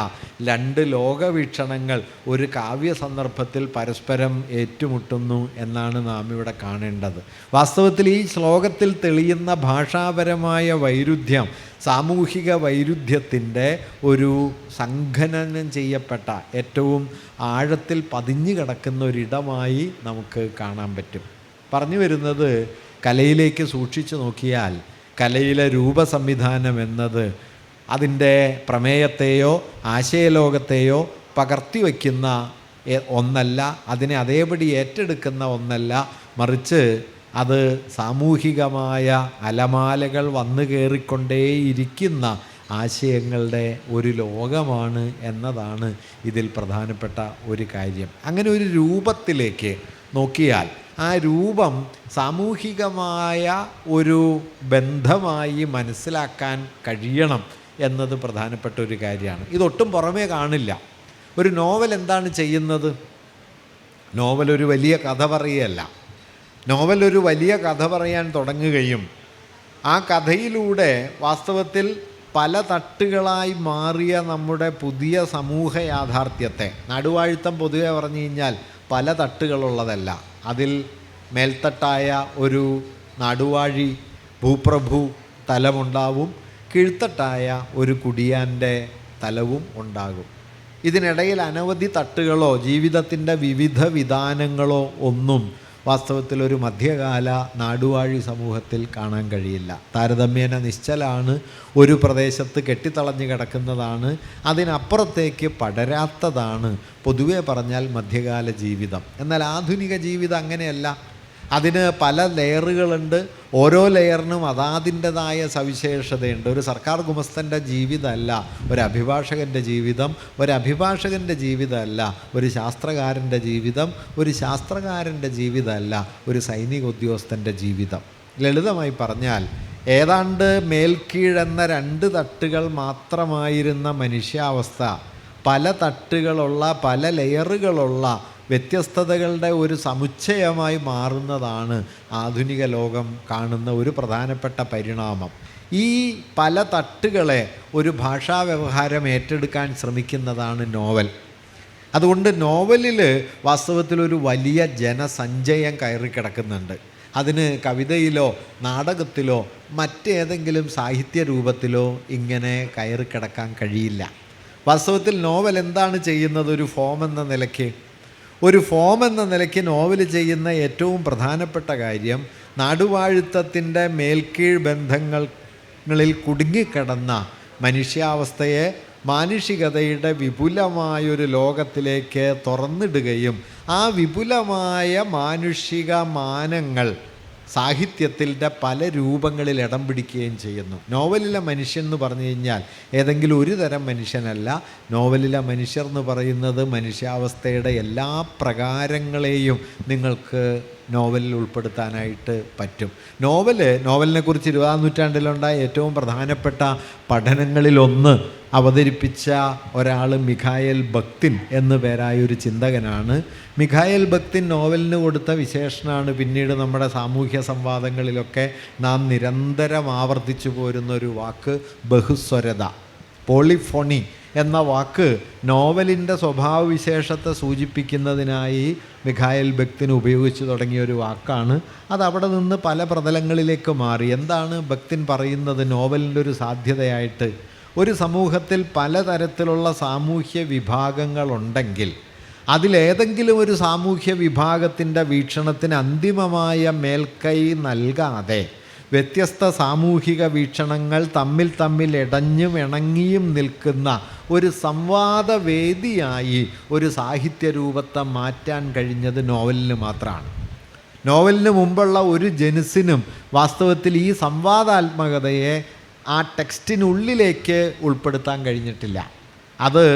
രണ്ട് ലോകവീക്ഷണങ്ങൾ ഒരു കാവ്യ സന്ദർഭത്തിൽ പരസ്പരം ഏറ്റുമുട്ടുന്നു എന്നാണ് നാം ഇവിടെ കാണേണ്ടത്. വാസ്തവത്തിൽ ഈ ശ്ലോകത്തിൽ തെളിയുന്ന ഭാഷാപരമായ വൈരുദ്ധ്യം സാമൂഹിക വൈരുദ്ധ്യത്തിൻ്റെ ഒരു സംഘനനം ചെയ്യപ്പെട്ട ഏറ്റവും ആഴത്തിൽ പതിഞ്ഞു കിടക്കുന്ന ഒരിടമായി നമുക്ക് കാണാൻ പറ്റും. പറഞ്ഞു വരുന്നത്, കലയിലേക്ക് സൂക്ഷിച്ചു നോക്കിയാൽ കലയിലെ രൂപസംവിധാനം എന്നത് അതിൻ്റെ പ്രമേയത്തെയോ ആശയലോകത്തെയോ പകർത്തി വയ്ക്കുന്ന ഒന്നല്ല, അതിനെ അതേപടി ഏറ്റെടുക്കുന്ന ഒന്നല്ല, മറിച്ച് അത് സാമൂഹികമായ അലമാലകൾ വന്നു കയറിക്കൊണ്ടേയിരിക്കുന്ന ആശയങ്ങളുടെ ഒരു ലോകമാണ് എന്നതാണ് ഇതിൽ പ്രധാനപ്പെട്ട ഒരു കാര്യം. അങ്ങനെ ഒരു രൂപത്തിലേക്ക് നോക്കിയാൽ ആ രൂപം സാമൂഹികമായ ഒരു ബന്ധമായി മനസ്സിലാക്കാൻ കഴിയണം എന്നത് പ്രധാനപ്പെട്ട ഒരു കാര്യമാണ്. ഇതൊട്ടും പുറമേ കാണില്ല. ഒരു നോവൽ എന്താണ് ചെയ്യുന്നത്? നോവൽ ഒരു വലിയ കഥ പറയുകയല്ല. നോവൽ ഒരു വലിയ കഥ പറയാൻ തുടങ്ങുകയും ആ കഥയിലൂടെ വാസ്തവത്തിൽ പല തട്ടുകളായി മാറിയ നമ്മുടെ പുതിയ സമൂഹ യാഥാർത്ഥ്യത്തെ, നടുവാഴ്ത്തം പൊതുവെ പറഞ്ഞു കഴിഞ്ഞാൽ പല തട്ടുകളുള്ളതല്ല, അതിൽ മേൽത്തട്ടായ ഒരു നാടുവാഴി ഭൂപ്രഭു തലമുണ്ടാവും, കീഴ്ത്തട്ടായ ഒരു കുടിയാൻ്റെ തലവും ഉണ്ടാകും. ഇതിനിടയിൽ അനവധി തട്ടുകളോ ജീവിതത്തിൻ്റെ വിവിധ വിധാനങ്ങളോ ഒന്നും വാസ്തവത്തിൽ ഒരു മധ്യകാല നാടുവാഴി സമൂഹത്തിൽ കാണാൻ കഴിയില്ല. താരതമ്യേന നിശ്ചലാണ്, ഒരു പ്രദേശത്ത് കെട്ടിത്തളഞ്ഞു കിടക്കുന്നതാണ്, അതിനപ്പുറത്തേക്ക് പടരാത്തതാണ് പൊതുവെ പറഞ്ഞാൽ മധ്യകാല ജീവിതം. എന്നാൽ ആധുനിക ജീവിതം അങ്ങനെയല്ല. അതിന് പല ലെയറുകളുണ്ട്, ഓരോ ലെയറിനും അതാതിൻ്റെതായ സവിശേഷതയുണ്ട്. ഒരു സർക്കാർ ഗുമസ്തൻ്റെ ജീവിതമല്ല ഒരു അഭിഭാഷകൻ്റെ ജീവിതം, ഒരു അഭിഭാഷകൻ്റെ ജീവിതമല്ല ഒരു ശാസ്ത്രകാരൻ്റെ ജീവിതം, ഒരു ശാസ്ത്രകാരൻ്റെ ജീവിതമല്ല ഒരു സൈനിക ഉദ്യോഗസ്ഥൻ്റെ ജീവിതം. ലളിതമായി പറഞ്ഞാൽ ഏതാണ്ട് മേൽക്കീഴെന്ന 2 തട്ടുകൾ മാത്രമായിരുന്ന മനുഷ്യാവസ്ഥ പല തട്ടുകളുള്ള, പല ലെയറുകളുള്ള വ്യത്യസ്തതകളുടെ ഒരു സമുച്ചയമായി മാറുന്നതാണ് ആധുനിക ലോകം കാണുന്ന ഒരു പ്രധാനപ്പെട്ട പരിണാമം. ഈ പല തട്ടുകളെ ഒരു ഭാഷാ വ്യവഹാരം ഏറ്റെടുക്കാൻ ശ്രമിക്കുന്നതാണ് നോവൽ. അതുകൊണ്ട് നോവലിൽ വാസ്തവത്തിലൊരു വലിയ ജനസഞ്ചയം കയറിക്കിടക്കുന്നുണ്ട്. അതിന് കവിതയിലോ നാടകത്തിലോ മറ്റേതെങ്കിലും സാഹിത്യ രൂപത്തിലോ ഇങ്ങനെ കയറിക്കിടക്കാൻ കഴിയില്ല. വാസ്തവത്തിൽ നോവൽ എന്താണ് ചെയ്യുന്നത്? ഒരു ഫോം എന്ന നിലയ്ക്ക് നോവൽ ചെയ്യുന്ന ഏറ്റവും പ്രധാനപ്പെട്ട കാര്യം നാടുവാഴുത്തത്തിൻ്റെ മേൽക്കീഴ് ബന്ധങ്ങളിൽ കുടുങ്ങിക്കിടന്ന മനുഷ്യാവസ്ഥയെ മാനുഷികതയുടെ വിപുലമായൊരു ലോകത്തിലേക്ക് തുറന്നിടുകയും ആ വിപുലമായ മാനുഷിക മാനങ്ങൾ സാഹിത്യത്തിൻ്റെ പല രൂപങ്ങളിൽ ഇടം പിടിക്കുകയും ചെയ്യുന്നു. നോവലിലെ മനുഷ്യൻ എന്ന് പറഞ്ഞു കഴിഞ്ഞാൽ ഏതെങ്കിലും ഒരു തരം മനുഷ്യനല്ല. നോവലിലെ മനുഷ്യർ എന്ന് പറയുന്നത് മനുഷ്യാവസ്ഥയുടെ എല്ലാ പ്രകാരങ്ങളെയും നിങ്ങൾക്ക് നോവലിൽ ഉൾപ്പെടുത്താനായിട്ട് പറ്റും. നോവലിനെ കുറിച്ച് 20-ാം നൂറ്റാണ്ടിലുണ്ടായ ഏറ്റവും പ്രധാനപ്പെട്ട പഠനങ്ങളിലൊന്ന് അവതരിപ്പിച്ച ഒരാൾ മിഖായേൽ ബക്തിൻ എന്നു പേരായൊരു ചിന്തകനാണ്. മിഖായേൽ ബക്തിൻ നോവലിന് കൊടുത്ത വിശേഷണമാണ് പിന്നീട് നമ്മുടെ സാമൂഹ്യ സംവാദങ്ങളിലൊക്കെ നാം നിരന്തരം ആവർത്തിച്ചു പോരുന്ന ഒരു വാക്ക്, ബഹുസ്വരത. പോളിഫോണി എന്ന വാക്ക് നോവലിൻ്റെ സ്വഭാവവിശേഷത്തെ സൂചിപ്പിക്കുന്നതിനായി മിഖായേൽ ബക്തിൻ ഉപയോഗിച്ചു തുടങ്ങിയ ഒരു വാക്കാണ്. അത് അവിടെ നിന്ന് പല പ്രതലങ്ങളിലേക്ക് മാറി. എന്താണ് ബക്തിൻ പറയുന്നത് നോവലിൻ്റെ ഒരു സാധ്യതയായിട്ട്? ഒരു സമൂഹത്തിൽ പലതരത്തിലുള്ള സാമൂഹ്യ വിഭാഗങ്ങളുണ്ടെങ്കിൽ അതിലേതെങ്കിലും ഒരു സാമൂഹ്യ വിഭാഗത്തിൻ്റെ വീക്ഷണത്തിന് അന്തിമമായ മേൽക്കൈ നൽകാതെ വ്യത്യസ്ത സാമൂഹിക വീക്ഷണങ്ങൾ തമ്മിൽ ഇടഞ്ഞും ഇണങ്ങിയും നിൽക്കുന്ന ഒരു സംവാദവേദിയായി ഒരു സാഹിത്യരൂപത്തെ മാറ്റാൻ കഴിഞ്ഞത് നോവലിന് മാത്രമാണ്. നോവലിന് മുമ്പുള്ള ഒരു ജനുസിനും വാസ്തവത്തിൽ ഈ സംവാദാത്മകതയെ ആ ടെക്സ്റ്റിനുള്ളിലേക്ക് ഉൾപ്പെടുത്താൻ കഴിഞ്ഞിട്ടില്ല. അത്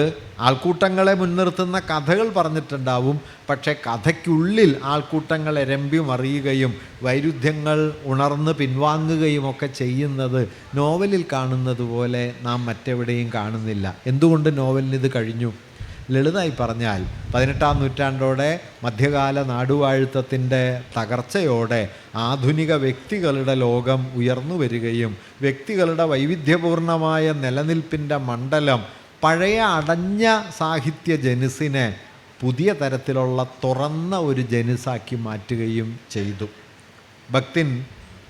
ആൾക്കൂട്ടങ്ങളെ മുൻനിർത്തുന്ന കഥകൾ പറഞ്ഞിട്ടുണ്ടാവും, പക്ഷേ കഥയ്ക്കുള്ളിൽ ആൾക്കൂട്ടങ്ങൾ എരമ്പി മറിയുകയും വൈരുദ്ധ്യങ്ങൾ ഉണർന്ന് പിൻവാങ്ങുകയും ഒക്കെ ചെയ്യുന്നത് നോവലിൽ കാണുന്നത് പോലെ നാം മറ്റെവിടെയും കാണുന്നില്ല. എന്തുകൊണ്ട് നോവലിന് ഇത് കഴിഞ്ഞു? ലളിതമായി പറഞ്ഞാൽ 18-ാം നൂറ്റാണ്ടോടെ മധ്യകാല നാടുവാഴുത്തത്തിൻ്റെ തകർച്ചയോടെ ആധുനിക വ്യക്തികളുടെ ലോകം ഉയർന്നു വരികയും വ്യക്തികളുടെ വൈവിധ്യപൂർണമായ നിലനിൽപ്പിൻ്റെ മണ്ഡലം പഴയ അടഞ്ഞ സാഹിത്യ ജനുസിനെ പുതിയ തരത്തിലുള്ള തുറന്ന ഒരു ജനുസാക്കി മാറ്റുകയും ചെയ്തു. ബക്തിൻ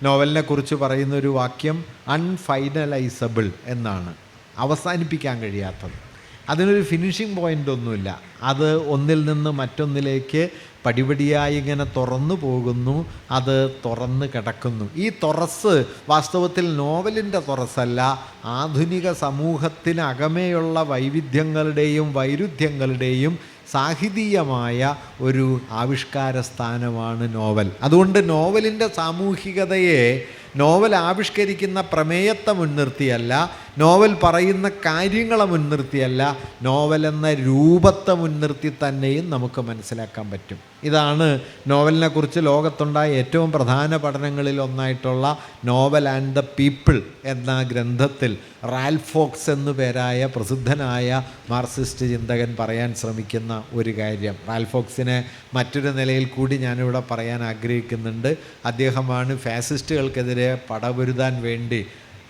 നോവലിനെക്കുറിച്ച് പറയുന്നൊരു വാക്യം അൺഫൈനലൈസബിൾ എന്നാണ്, അവസാനിപ്പിക്കാൻ കഴിയാത്തത്. അതിനൊരു ഫിനിഷിംഗ് പോയിൻ്റ് ഒന്നുമില്ല. അത് ഒന്നിൽ നിന്ന് മറ്റൊന്നിലേക്ക് പടിപടിയായി ഇങ്ങനെ തുറന്നു പോകുന്നു, അത് തുറന്ന് കിടക്കുന്നു. ഈ തുറസ് വാസ്തവത്തിൽ നോവലിൻ്റെ തുറസല്ല, ആധുനിക സമൂഹത്തിനകമേയുള്ള വൈവിധ്യങ്ങളുടെയും വൈരുദ്ധ്യങ്ങളുടെയും സാഹിതീയമായ ഒരു ആവിഷ്കാര സ്ഥാനമാണ് നോവൽ. അതുകൊണ്ട് നോവലിൻ്റെ സാമൂഹികതയെ നോവൽ ആവിഷ്കരിക്കുന്ന പ്രമേയത്തെ മുൻനിർത്തിയല്ല, നോവൽ പറയുന്ന കാര്യങ്ങളെ മുൻനിർത്തിയല്ല, നോവൽ എന്ന രൂപത്തെ മുൻനിർത്തി തന്നെയും നമുക്ക് മനസ്സിലാക്കാൻ പറ്റും. ഇതാണ് നോവലിനെക്കുറിച്ച് ലോകത്തുണ്ടായ ഏറ്റവും പ്രധാന പഠനങ്ങളിൽ ഒന്നായിട്ടുള്ള നോവൽ ആൻഡ് ദ പീപ്പിൾ എന്ന ഗ്രന്ഥത്തിൽ റാൽഫ് ഫോക്സ് എന്നു പേരായ പ്രസിദ്ധനായ മാർക്സിസ്റ്റ് ചിന്തകൻ പറയാൻ ശ്രമിക്കുന്ന ഒരു കാര്യം. റാൽഫ് ഫോക്സിനെ മറ്റൊരു നിലയിൽ കൂടി ഞാനിവിടെ പറയാൻ ആഗ്രഹിക്കുന്നുണ്ട്. അദ്ദേഹമാണ് ഫാസിസ്റ്റുകൾക്കെതിരെ പടപൊരുതാൻ വേണ്ടി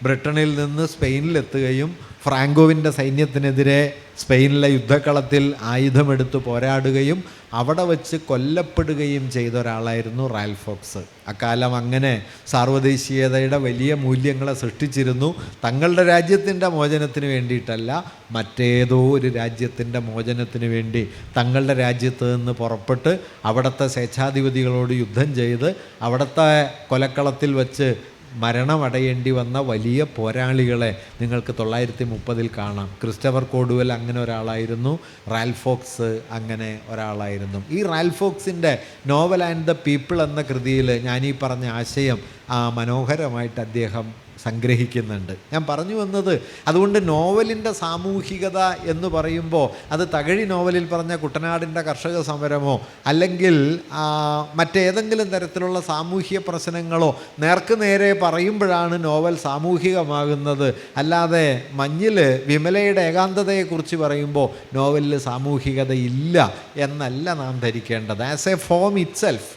ബ്രിട്ടനിൽ നിന്ന് സ്പെയിനിലെത്തുകയും ഫ്രാങ്കോവിൻ്റെ സൈന്യത്തിനെതിരെ സ്പെയിനിലെ യുദ്ധക്കളത്തിൽ ആയുധമെടുത്ത് പോരാടുകയും അവിടെ വച്ച് കൊല്ലപ്പെടുകയും ചെയ്ത ഒരാളായിരുന്നു റാൽഫ് ഫോക്സ്. അക്കാലം അങ്ങനെ സാർവദേശീയതയുടെ വലിയ മൂല്യങ്ങളെ സൃഷ്ടിച്ചിരുന്നു. തങ്ങളുടെ രാജ്യത്തിൻ്റെ മോചനത്തിന് വേണ്ടിയിട്ടല്ല, മറ്റേതോ ഒരു രാജ്യത്തിൻ്റെ മോചനത്തിന് വേണ്ടി തങ്ങളുടെ രാജ്യത്ത് നിന്ന് പുറപ്പെട്ട് അവിടുത്തെ സ്വേച്ഛാധിപതികളോട് യുദ്ധം ചെയ്ത് അവിടുത്തെ കൊലക്കളത്തിൽ വച്ച് മരണമടയേണ്ടി വന്ന വലിയ പോരാളികളെ നിങ്ങൾക്ക് 930 കാണാം. ക്രിസ്റ്റഫർ കോഡ്വെൽ അങ്ങനെ ഒരാളായിരുന്നു, റാൽഫോക്സ് അങ്ങനെ ഒരാളായിരുന്നു. ഈ റാൽഫോക്സിൻ്റെ നോവൽ ആൻഡ് ദ പീപ്പിൾ എന്ന കൃതിയിൽ ഞാനീ പറഞ്ഞ ആശയം മനോഹരമായിട്ട് അദ്ദേഹം സംഗ്രഹിക്കുന്നുണ്ട്. ഞാൻ പറഞ്ഞു വന്നത്, അതുകൊണ്ട് നോവലിൻ്റെ സാമൂഹികത എന്ന് പറയുമ്പോൾ അത് തകഴി നോവലിൽ പറഞ്ഞ കുട്ടനാടിൻ്റെ കർഷക സമരമോ അല്ലെങ്കിൽ മറ്റേതെങ്കിലും തരത്തിലുള്ള സാമൂഹിക പ്രശ്നങ്ങളോ നേർക്ക് നേരെ പറയുമ്പോഴാണ് നോവൽ സാമൂഹികമാകുന്നത്. അല്ലാതെ മഞ്ഞിൽ വിമലയുടെ ഏകാന്തതയെക്കുറിച്ച് പറയുമ്പോൾ നോവലിൽ സാമൂഹികത ഇല്ല എന്നല്ല നാം ധരിക്കേണ്ടത്. ആസ് എ ഫോം ഇറ്റ്സെൽഫ്,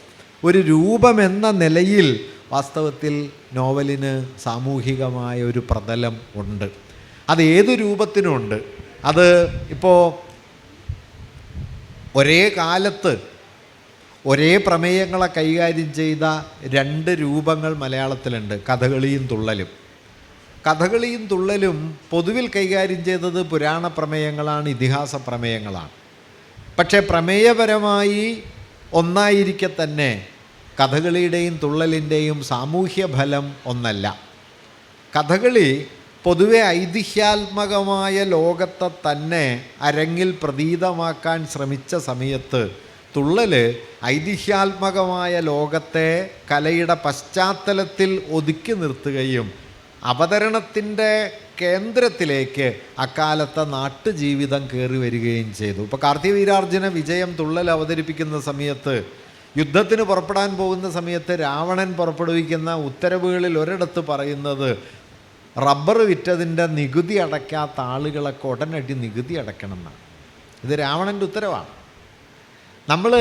ഒരു രൂപമെന്ന നിലയിൽ വാസ്തവത്തിൽ നോവലിന് സാമൂഹികമായ ഒരു പ്രതലം ഉണ്ട്. അത് ഏത് രൂപത്തിനുമുണ്ട്. അത് ഇപ്പോൾ ഒരേ കാലത്ത് ഒരേ പ്രമേയങ്ങളെ കൈകാര്യം ചെയ്ത 2 രൂപങ്ങൾ മലയാളത്തിലുണ്ട്, കഥകളിയും തുള്ളലും. കഥകളിയും തുള്ളലും പൊതുവിൽ കൈകാര്യം ചെയ്തത് പുരാണ പ്രമേയങ്ങളാണ്, ഇതിഹാസ പ്രമേയങ്ങളാണ്. പക്ഷേ പ്രമേയപരമായി ഒന്നായിരിക്കെ തന്നെ കഥകളിയുടെയും തുള്ളലിൻ്റെയും സാമൂഹ്യ ഫലം ഒന്നല്ല. കഥകളി പൊതുവെ ഐതിഹ്യാത്മകമായ ലോകത്തെ തന്നെ അരങ്ങിൽ പ്രതീതമാക്കാൻ ശ്രമിച്ച സമയത്ത് തുള്ളൽ ഐതിഹ്യാത്മകമായ ലോകത്തെ കലയുടെ പശ്ചാത്തലത്തിൽ ഒതുക്കി നിർത്തുകയും അവതരണത്തിൻ്റെ കേന്ദ്രത്തിലേക്ക് അക്കാലത്തെ നാട്ടുജീവിതം കയറി വരികയും ചെയ്തു. ഇപ്പോൾ കാർത്തികവീരാർജുന വിജയം തുള്ളൽ അവതരിപ്പിക്കുന്ന സമയത്ത്, യുദ്ധത്തിന് പുറപ്പെടാൻ പോകുന്ന സമയത്ത് രാവണൻ പുറപ്പെടുവിക്കുന്ന ഉത്തരവുകളിൽ ഒരിടത്ത് പറയുന്നത് റബ്ബർ വിറ്റതിൻ്റെ നികുതി അടയ്ക്കാത്ത ആളുകളൊക്കെ ഉടനടി നികുതി അടയ്ക്കണം എന്നാണ്. ഇത് രാവണൻ്റെ ഉത്തരവാണ്. നമ്മൾ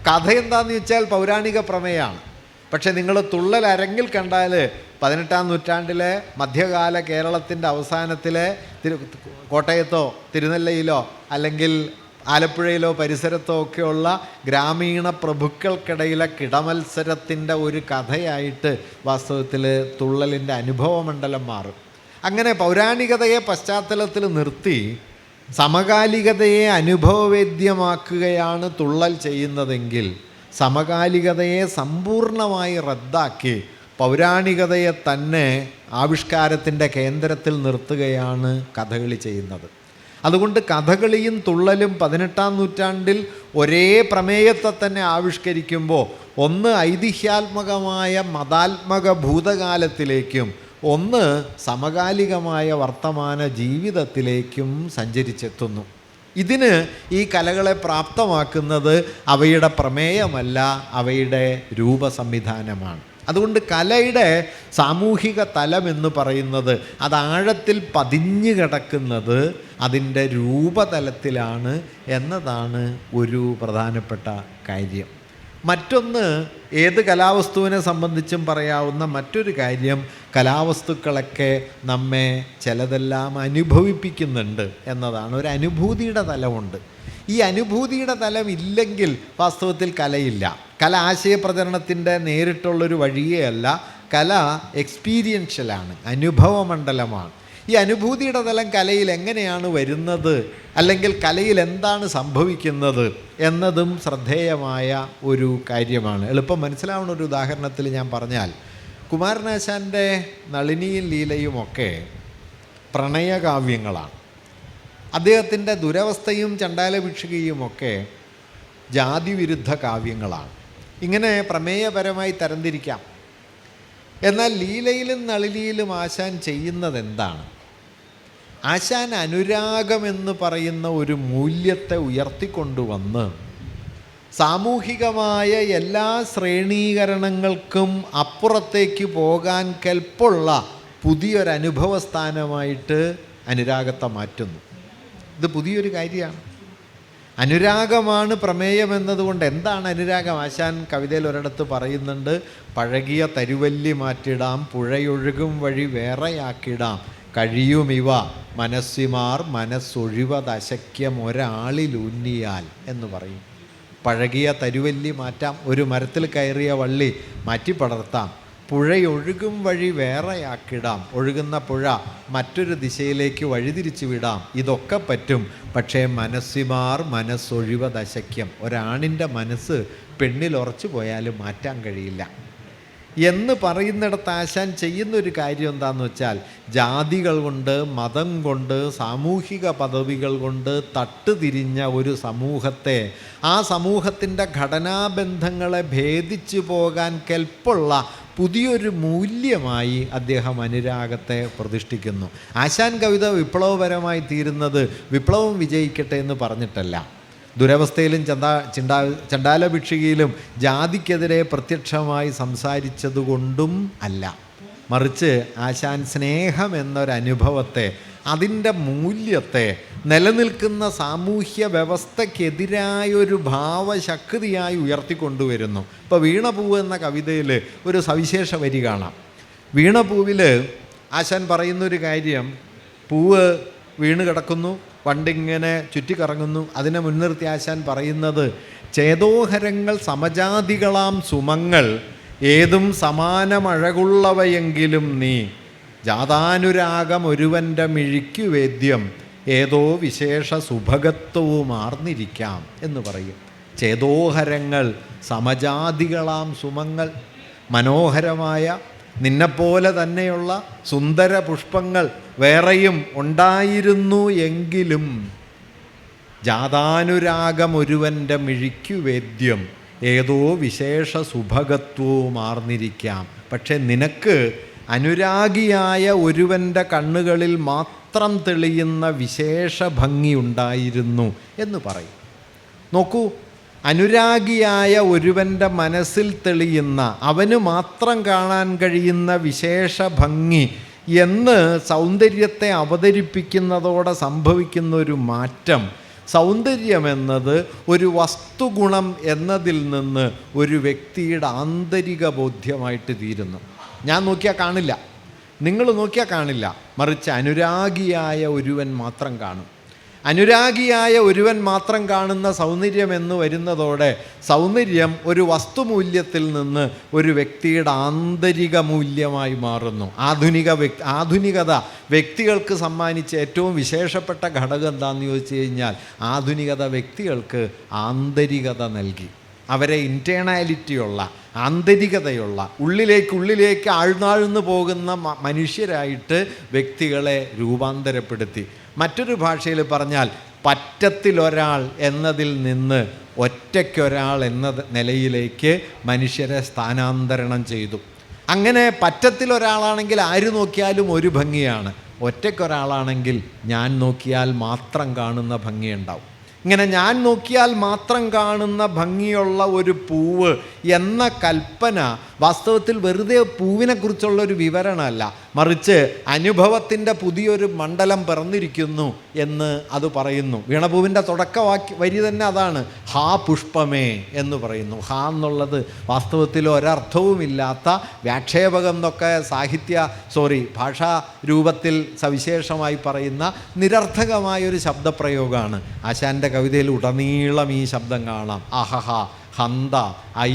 കഥ എന്താണെന്ന് വെച്ചാൽ പൗരാണിക പ്രമേയമാണ്. പക്ഷേ നിങ്ങൾ തുള്ളൽ അരങ്ങിൽ കണ്ടാൽ 18-ാം നൂറ്റാണ്ടിലെ മധ്യകാല കേരളത്തിൻ്റെ അവസാനത്തിലെ കോട്ടയത്തോ തിരുനെല്ലയിലോ അല്ലെങ്കിൽ ആലപ്പുഴയിലോ പരിസരത്തോ ഒക്കെയുള്ള ഗ്രാമീണ പ്രഭുക്കൾക്കിടയിലെ കിടമത്സരത്തിൻ്റെ ഒരു കഥയായിട്ട് വാസ്തവത്തിൽ തുള്ളലിൻ്റെ അനുഭവമണ്ഡലം മാറും. അങ്ങനെ പൗരാണികതയെ പശ്ചാത്തലത്തിൽ നിർത്തി സമകാലികതയെ അനുഭവവേദ്യമാക്കുകയാണ് തുള്ളൽ ചെയ്യുന്നതെങ്കിൽ, സമകാലികതയെ സമ്പൂർണമായി റദ്ദാക്കി പൗരാണികതയെ തന്നെ ആവിഷ്കാരത്തിൻ്റെ കേന്ദ്രത്തിൽ നിർത്തുകയാണ് കഥകളി ചെയ്യുന്നത്. അതുകൊണ്ട് കഥകളിയും തുള്ളലും 18-ാം നൂറ്റാണ്ടിൽ ഒരേ പ്രമേയത്തെ തന്നെ ആവിഷ്കരിക്കുമ്പോൾ ഒന്ന് ഐതിഹ്യാത്മകമായ മതാത്മക ഭൂതകാലത്തിലേക്കും ഒന്ന് സമകാലികമായ വർത്തമാന ജീവിതത്തിലേക്കും സഞ്ചരിച്ചെത്തുന്നു. ഇതിന് ഈ കലകളെ പ്രാപ്തമാക്കുന്നത് അവയുടെ പ്രമേയമല്ല, അവയുടെ രൂപസംവിധാനമാണ്. അതുകൊണ്ട് കലയുടെ സാമൂഹിക തലം എന്ന് പറയുന്നത് അത് ആഴത്തിൽ പതിഞ്ഞു കിടക്കുന്നത് അതിൻ്റെ രൂപതലത്തിലാണ് എന്നതാണ് ഒരു പ്രധാനപ്പെട്ട കാര്യം. മറ്റൊന്ന്, ഏത് കലാവസ്തുവിനെ സംബന്ധിച്ചും പറയാവുന്ന മറ്റൊരു കാര്യം, കലാവസ്തുക്കളൊക്കെ നമ്മെ ചിലതെല്ലാം അനുഭവിപ്പിക്കുന്നുണ്ട് എന്നതാണ്. ഒരു അനുഭൂതിയുടെ തലമുണ്ട്. ഈ അനുഭൂതിയുടെ തലം ഇല്ലെങ്കിൽ വാസ്തവത്തിൽ കലയില്ല. കല ആശയപ്രചരണത്തിൻ്റെ നേരിട്ടുള്ളൊരു വഴിയേ അല്ല. കല എക്സ്പീരിയൻഷ്യലാണ്, അനുഭവമണ്ഡലമാണ്. ഈ അനുഭൂതിയുടെ തലം കലയിൽ എങ്ങനെയാണ് വരുന്നത്, അല്ലെങ്കിൽ കലയിൽ എന്താണ് സംഭവിക്കുന്നത് എന്നതും ശ്രദ്ധേയമായ ഒരു കാര്യമാണ്. എളുപ്പം മനസ്സിലാവുന്ന ഒരു ഉദാഹരണത്തിൽ ഞാൻ പറഞ്ഞാൽ, കുമാരനാശാൻ്റെ നളിനിയും ലീലയുമൊക്കെ പ്രണയകാവ്യങ്ങളാണ്. അദ്ദേഹത്തിൻ്റെ ദുരവസ്ഥയും ചണ്ഡാലഭിക്ഷുകിയുമൊക്കെ ജാതിവിരുദ്ധ കാവ്യങ്ങളാണ്. ഇങ്ങനെ പ്രമേയപരമായി തരംതിരിക്കാം. എന്നാൽ ലീലയിലും നളിനിയിലും ആശാൻ ചെയ്യുന്നത് എന്താണ്? ആശാൻ അനുരാഗമെന്ന് പറയുന്ന ഒരു മൂല്യത്തെ ഉയർത്തിക്കൊണ്ടുവന്ന് സാമൂഹികമായ എല്ലാ ശ്രേണീകരണങ്ങൾക്കും അപ്പുറത്തേക്ക് പോകാൻ കെൽപ്പുള്ള പുതിയൊരനുഭവസ്ഥാനമായിട്ട് അനുരാഗത്തെ മാറ്റുന്നു. ഇത് പുതിയൊരു കാര്യമാണ്. അനുരാഗമാണ് പ്രമേയം എന്നതുകൊണ്ട് എന്താണ് അനുരാഗം? ആശാൻ കവിതയിൽ ഒരിടത്ത് പറയുന്നുണ്ട്, പഴകിയ തരുവല്ലി മാറ്റിടാം, പുഴയൊഴുകും വഴി വേറെയാക്കിടാം, കഴിയുമിവ മനസ്സിമാർ മനസ്സൊഴിവതശക്യം ഒരാളിലൂന്നിയാൽ എന്ന് പറയും. പഴകിയ തരുവല്ലി മാറ്റാം, ഒരു മരത്തിൽ കയറിയ വള്ളി മാറ്റി പടർത്താം, പുഴയൊഴുകും വഴി വേറെയാക്കിടാം, ഒഴുകുന്ന പുഴ മറ്റൊരു ദിശയിലേക്ക് വഴിതിരിച്ചു വിടാം, ഇതൊക്കെ പറ്റും. പക്ഷേ മനസ്സിമാർ മനസ്സൊഴിവതശക്യം, ഒരാണിൻ്റെ മനസ്സ് പെണ്ണിൽ ഉറച്ചു പോയാലും മാറ്റാൻ കഴിയില്ല. എന്ന് പറയുന്നിടത്ത് ആശാൻ ചെയ്യുന്നൊരു കാര്യം എന്താണെന്ന് വെച്ചാൽ, ജാതികൾ കൊണ്ട്, മതം കൊണ്ട്, സാമൂഹിക പദവികൾ കൊണ്ട് തട്ടുതിരിഞ്ഞ ഒരു സമൂഹത്തെ, ആ സമൂഹത്തിൻ്റെ ഘടനാബന്ധങ്ങളെ ഭേദിച്ചു പോകാൻ കെൽപ്പുള്ള പുതിയൊരു മൂല്യമായി അദ്ദേഹം അനുരാഗത്തെ പ്രതിഷ്ഠിക്കുന്നു. ആശാൻ കവിത വിപ്ലവപരമായി തീരുന്നത് വിപ്ലവം വിജയിക്കട്ടെ എന്ന് പറഞ്ഞിട്ടല്ല, ദുരവസ്ഥയിലും ചണ്ടാലഭിക്ഷുകിയിലും ജാതിക്കെതിരെ പ്രത്യക്ഷമായി സംസാരിച്ചതുകൊണ്ടും അല്ല, മറിച്ച് ആശാൻ സ്നേഹം എന്നൊരനുഭവത്തെ, അതിൻ്റെ മൂല്യത്തെ, നിലനിൽക്കുന്ന സാമൂഹ്യ വ്യവസ്ഥക്കെതിരായൊരു ഭാവശക്തിയായി ഉയർത്തിക്കൊണ്ടുവരുന്നു. ഇപ്പോൾ വീണപൂവ് എന്ന കവിതയിൽ ഒരു സവിശേഷ വരി കാണാം. വീണപൂവിൽ ആശാൻ പറയുന്നൊരു കാര്യം, പൂവ് വീണ് കിടക്കുന്നു, പണ്ടിങ്ങനെ ചുറ്റിക്കറങ്ങുന്നു. അതിനെ മുൻനിർത്തി ആശാൻ പറയുന്നത്, ചേതോഹരങ്ങൾ സമജാതികളാം സുമങ്ങൾ ഏതും സമാനമഴകുള്ളവയെങ്കിലും നീ, ജാതാനുരാഗം ഒരുവൻ്റെ മിഴിക്കു വേദ്യം ഏതോ വിശേഷ സുഭഗത്വവുമാർന്നിരിക്കാം എന്ന് പറയും. ചേതോഹരങ്ങൾ സമജാതികളാം സുമങ്ങൾ, മനോഹരമായ നിന്നെപ്പോലെ തന്നെയുള്ള സുന്ദര പുഷ്പങ്ങൾ വേറെയും ഉണ്ടായിരുന്നു എങ്കിലും ജാതാനുരാഗം ഒരുവൻ്റെ മിഴിക്കു വേദ്യം ഏതോ വിശേഷ സുഭഗത്വവുമാർന്നിരിക്കാം. പക്ഷെ നിനക്ക് അനുരാഗിയായ ഒരുവൻ്റെ കണ്ണുകളിൽ മാത്രം തെളിയുന്ന വിശേഷ ഭംഗി ഉണ്ടായിരുന്നു എന്ന് പറയും. നോക്കൂ, അനുരാഗിയായ ഒരുവൻ്റെ മനസ്സിൽ തെളിയുന്ന, അവന് മാത്രം കാണാൻ കഴിയുന്ന വിശേഷ ഭംഗി എന്ന് സൗന്ദര്യത്തെ അവതരിപ്പിക്കുന്നതോടെ സംഭവിക്കുന്ന ഒരു മാറ്റം, സൗന്ദര്യമെന്നത് ഒരു വസ്തുഗുണം എന്നതിൽ നിന്ന് ഒരു വ്യക്തിയുടെ ആന്തരിക ബോധ്യമായിട്ട് തീരുന്നു. ഞാൻ നോക്കിയാൽ കാണില്ല, നിങ്ങൾ നോക്കിയാൽ കാണില്ല, മറിച്ച് അനുരാഗിയായ ഒരുവൻ മാത്രം കാണും. അനുരാഗിയായ ഒരുവൻ മാത്രം കാണുന്ന സൗന്ദര്യം എന്ന് വരുന്നതോടെ സൗന്ദര്യം ഒരു വസ്തുമൂല്യത്തിൽ നിന്ന് ഒരു വ്യക്തിയുടെ ആന്തരിക മൂല്യമായി മാറുന്നു. ആധുനികത വ്യക്തികൾക്ക് സമ്മാനിച്ച ഏറ്റവും വിശേഷപ്പെട്ട ഘടകം എന്താണെന്ന് ചോദിച്ചു കഴിഞ്ഞാൽ, ആധുനികത വ്യക്തികൾക്ക് ആന്തരികത നൽകി. അവരെ ഇൻറ്റേണാലിറ്റിയുള്ള, ആന്തരികതയുള്ള, ഉള്ളിലേക്ക് ആഴ്ന്നാഴ്ന്നു പോകുന്ന മനുഷ്യരായിട്ട് വ്യക്തികളെ രൂപാന്തരപ്പെടുത്തി. മറ്റൊരു ഭാഷയിൽ പറഞ്ഞാൽ, പറ്റത്തിലൊരാൾ എന്നതിൽ നിന്ന് ഒറ്റയ്ക്കൊരാൾ എന്ന നിലയിലേക്ക് മനുഷ്യരെ സ്ഥാനാന്തരണം ചെയ്തു. അങ്ങനെ പറ്റത്തിലൊരാളാണെങ്കിൽ ആര് നോക്കിയാലും ഒരു ഭംഗിയാണ്, ഒറ്റയ്ക്കൊരാളാണെങ്കിൽ ഞാൻ നോക്കിയാൽ മാത്രം കാണുന്ന ഭംഗിയുണ്ടാവും. ഇങ്ങനെ ഞാൻ നോക്കിയാൽ മാത്രം കാണുന്ന ഭംഗിയുള്ള ഒരു പൂവ് എന്ന കൽപ്പന വാസ്തവത്തിൽ വെറുതെ പൂവിനെക്കുറിച്ചുള്ള ഒരു വിവരണമല്ല, മറിച്ച് അനുഭവത്തിൻ്റെ പുതിയൊരു മണ്ഡലം പിറന്നിരിക്കുന്നു എന്ന് അത് പറയുന്നു. വീണപൂവിൻ്റെ വരി തന്നെ അതാണ്, ഹാ പുഷ്പമേ എന്ന് പറയുന്നു. ഹാ എന്നുള്ളത് വാസ്തവത്തിൽ ഒരർത്ഥവുമില്ലാത്ത, വ്യാക്ഷേപകം എന്നൊക്കെ ഭാഷാ രൂപത്തിൽ സവിശേഷമായി പറയുന്ന നിരർത്ഥകമായൊരു ശബ്ദപ്രയോഗമാണ്. ആശാൻ്റെ കവിതയിൽ ഉടനീളം ഈ ശബ്ദം കാണാം. അഹഹ, ഹന്ത, ഐ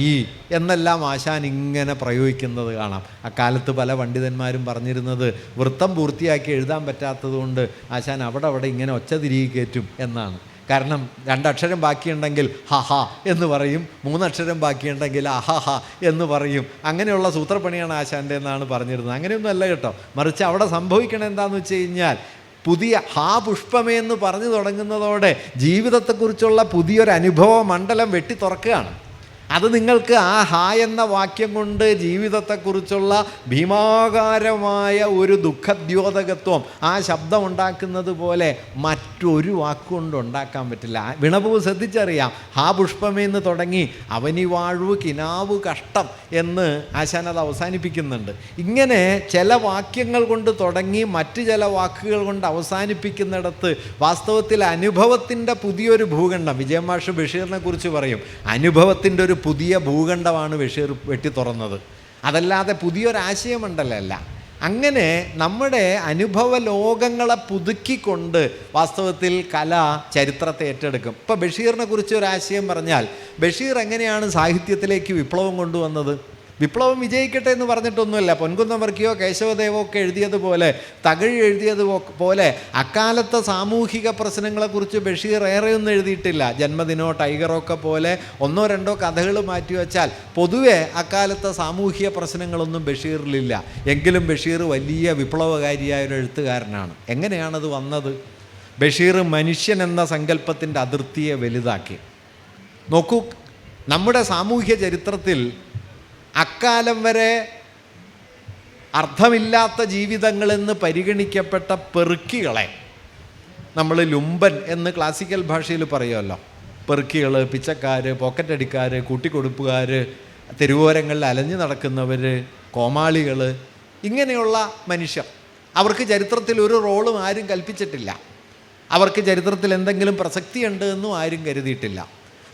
എന്നെല്ലാം ആശാൻ ഇങ്ങനെ പ്രയോഗിക്കുന്നത് കാണാം. അക്കാലത്ത് പല പണ്ഡിതന്മാരും പറഞ്ഞിരുന്നത്, വൃത്തം പൂർത്തിയാക്കി എഴുതാൻ പറ്റാത്തതുകൊണ്ട് ആശാൻ അവിടെ ഇങ്ങനെ ഒച്ച തിരികെ കയറ്റും എന്നാണ്. കാരണം 2 അക്ഷരം ബാക്കിയുണ്ടെങ്കിൽ ഹഹ എന്ന് പറയും, 3 അക്ഷരം ബാക്കിയുണ്ടെങ്കിൽ അഹഹ എന്ന് പറയും. അങ്ങനെയുള്ള സൂത്രപ്പണിയാണ് ആശാൻ്റെ എന്നാണ് പറഞ്ഞിരുന്നത്. അങ്ങനെയൊന്നും അല്ല കേട്ടോ, മറിച്ച് അവിടെ സംഭവിക്കണത് എന്താണെന്ന് വെച്ച് കഴിഞ്ഞാൽ, പുതിയ ഹാ പുഷ്പമേ എന്ന് പറഞ്ഞു തുടങ്ങുന്നതോടെ ജീവിതത്തെക്കുറിച്ചുള്ള പുതിയൊരു അനുഭവ മണ്ഡലം വെട്ടി തുറക്കുകയാണ്. അത് നിങ്ങൾക്ക് ആ ഹാ എന്ന വാക്യം കൊണ്ട് ജീവിതത്തെക്കുറിച്ചുള്ള ഭീമാകാരമായ ഒരു ദുഃഖദ്യോതകത്വം ആ ശബ്ദം ഉണ്ടാക്കുന്നത് പോലെ മറ്റൊരു വാക്കുകൊണ്ട് ഉണ്ടാക്കാൻ പറ്റില്ല. വീണപൂവ് ശ്രദ്ധിച്ചറിയാം, ഹാ പുഷ്പമേന്ന് തുടങ്ങി അവനി വാഴ്വ് കിനാവ് കഷ്ടം എന്ന് ആശാൻ അത് അവസാനിപ്പിക്കുന്നുണ്ട്. ഇങ്ങനെ ചില വാക്യങ്ങൾ കൊണ്ട് തുടങ്ങി മറ്റ് ചില വാക്കുകൾ കൊണ്ട് അവസാനിപ്പിക്കുന്നിടത്ത് വാസ്തവത്തിൽ അനുഭവത്തിൻ്റെ പുതിയൊരു ഭൂഖണ്ഡം, വിജയമാഷ് ബഷീറിനെ കുറിച്ച് പറയും, അനുഭവത്തിൻ്റെ ഒരു പുതിയ ഭൂഖണ്ഡമാണ് ബഷീർ വെട്ടി തുറന്നത്, അതല്ലാതെ പുതിയൊരാശയമണ്ഡലമല്ല. അങ്ങനെ നമ്മുടെ അനുഭവ ലോകങ്ങളെ പുതുക്കിക്കൊണ്ട് വാസ്തവത്തിൽ കല ചരിത്രത്തെ ഏറ്റെടുക്കും. ഇപ്പോൾ ബഷീറിനെ കുറിച്ച് ഒരാശയം പറഞ്ഞാൽ, ബഷീർ എങ്ങനെയാണ് സാഹിത്യത്തിലേക്ക് വിപ്ലവം കൊണ്ടുവന്നത്? വിപ്ലവം വിജയിക്കട്ടെ എന്ന് പറഞ്ഞിട്ടൊന്നുമല്ല. പൊൻകുന്നം വർക്കിയോ കേശവദേവോ ഒക്കെ എഴുതിയതുപോലെ, തകഴി എഴുതിയതുപോലെ അക്കാലത്തെ സാമൂഹിക പ്രശ്നങ്ങളെക്കുറിച്ച് ബഷീർ ഏറെയൊന്നും എഴുതിയിട്ടില്ല. ജന്മദിനോ ടൈഗറോ ഒക്കെ പോലെ ഒന്നോ രണ്ടോ കഥകൾ മാറ്റിവെച്ചാൽ പൊതുവെ അക്കാലത്തെ സാമൂഹിക പ്രശ്നങ്ങളൊന്നും ബഷീറിലില്ല. എങ്കിലും ബഷീർ വലിയ വിപ്ലവകാരിയായ ഒരു എഴുത്തുകാരനാണ്. എങ്ങനെയാണത് വന്നത്? ബഷീർ മനുഷ്യൻ എന്ന സങ്കല്പത്തിൻ്റെ അതിർത്തിയെ വലുതാക്കി. നോക്കൂ, നമ്മുടെ സാമൂഹ്യ ചരിത്രത്തിൽ അക്കാലം വരെ അർത്ഥമില്ലാത്ത ജീവിതങ്ങളെന്ന് പരിഗണിക്കപ്പെട്ട പെറുക്കികളെ നമ്മൾ ലുംബൻ എന്ന് ക്ലാസിക്കൽ ഭാഷയിൽ പറയുമല്ലോ. പെറുക്കികൾ, പിച്ചക്കാർ, പോക്കറ്റടിക്കാർ, കൂട്ടിക്കൊടുപ്പുകാർ, തെരുവോരങ്ങളിൽ അലഞ്ഞു നടക്കുന്നവർ, കോമാളികൾ, ഇങ്ങനെയുള്ള മനുഷ്യർ. അവർക്ക് ചരിത്രത്തിൽ ഒരു റോളും ആരും കൽപ്പിച്ചിട്ടില്ല. അവർക്ക് ചരിത്രത്തിൽ എന്തെങ്കിലും പ്രസക്തിയുണ്ട് എന്നും ആരും കരുതിയിട്ടില്ല.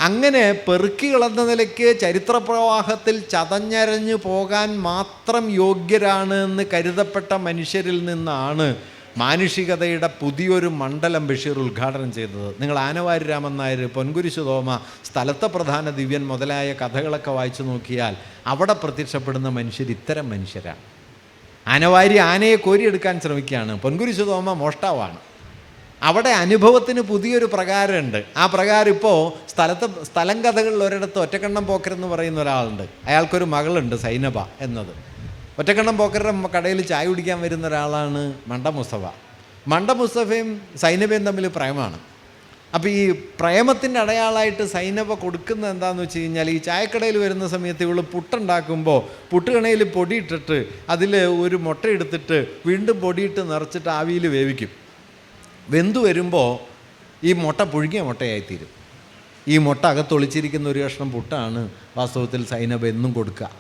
അങ്ങനെ പെറുക്കികളെന്ന നിലയ്ക്ക് ചരിത്രപ്രവാഹത്തിൽ ചതഞ്ഞരഞ്ഞു പോകാൻ മാത്രം യോഗ്യരാണ് എന്ന് കരുതപ്പെട്ട മനുഷ്യരിൽ നിന്നാണ് മാനുഷികതയുടെ പുതിയൊരു മണ്ഡലം ബഷീർ ഉദ്ഘാടനം ചെയ്തത്. നിങ്ങൾ ആനവാരി രാമൻ നായർ, പൊൻകുരിശു തോമ, സ്ഥലത്തെ പ്രധാന ദിവ്യൻ മുതലായ കഥകളൊക്കെ വായിച്ചു നോക്കിയാൽ അവിടെ പ്രത്യക്ഷപ്പെടുന്ന മനുഷ്യർ ഇത്തരം മനുഷ്യരാണ്. ആനവാരി ആനയെ കോരിയെടുക്കാൻ ശ്രമിക്കുകയാണ്, പൊൻകുരിശു തോമ മോഷ്ടാവാണ്. അവിടെ അനുഭവത്തിന് പുതിയൊരു പ്രകാരമുണ്ട്. ആ പ്രകാരം ഇപ്പോൾ സ്ഥലം കഥകളിൽ ഒരിടത്ത് ഒറ്റക്കണ്ണം പോക്കർ എന്ന് പറയുന്ന ഒരാളുണ്ട്. അയാൾക്കൊരു മകളുണ്ട്, സൈനബ എന്നത്. ഒറ്റക്കണ്ണം പോക്കറുടെ കടയിൽ ചായ കുടിക്കാൻ വരുന്ന ഒരാളാണ് മണ്ട മുസ്തഫ. മണ്ട മുസ്തഫയും സൈനബയും തമ്മിൽ പ്രേമമാണ്. അപ്പോൾ ഈ പ്രേമത്തിൻ്റെ അടയാളമായിട്ട് സൈനബ കൊടുക്കുന്നത് എന്താണെന്ന് വെച്ച് കഴിഞ്ഞാൽ, ഈ ചായക്കടയിൽ വരുന്ന സമയത്ത് ഇവൾ പുട്ടുണ്ടാക്കുമ്പോൾ പുട്ടുകണയിൽ പൊടിയിട്ടിട്ട് അതിൽ ഒരു മുട്ട എടുത്തിട്ട് വീണ്ടും പൊടിയിട്ട് നിറച്ചിട്ട് ആവിയിൽ വേവിക്കും. വെന്തു വരുമ്പോൾ ഈ മുട്ട പുഴുങ്ങിയ മുട്ടയായിത്തീരും. ഈ മുട്ട അകത്തൊളിച്ചിരിക്കുന്ന ഒരു കഷ്ണം പുട്ടാണ് വാസ്തവത്തിൽ സൈനബ എന്നും കൊടുക്കുക.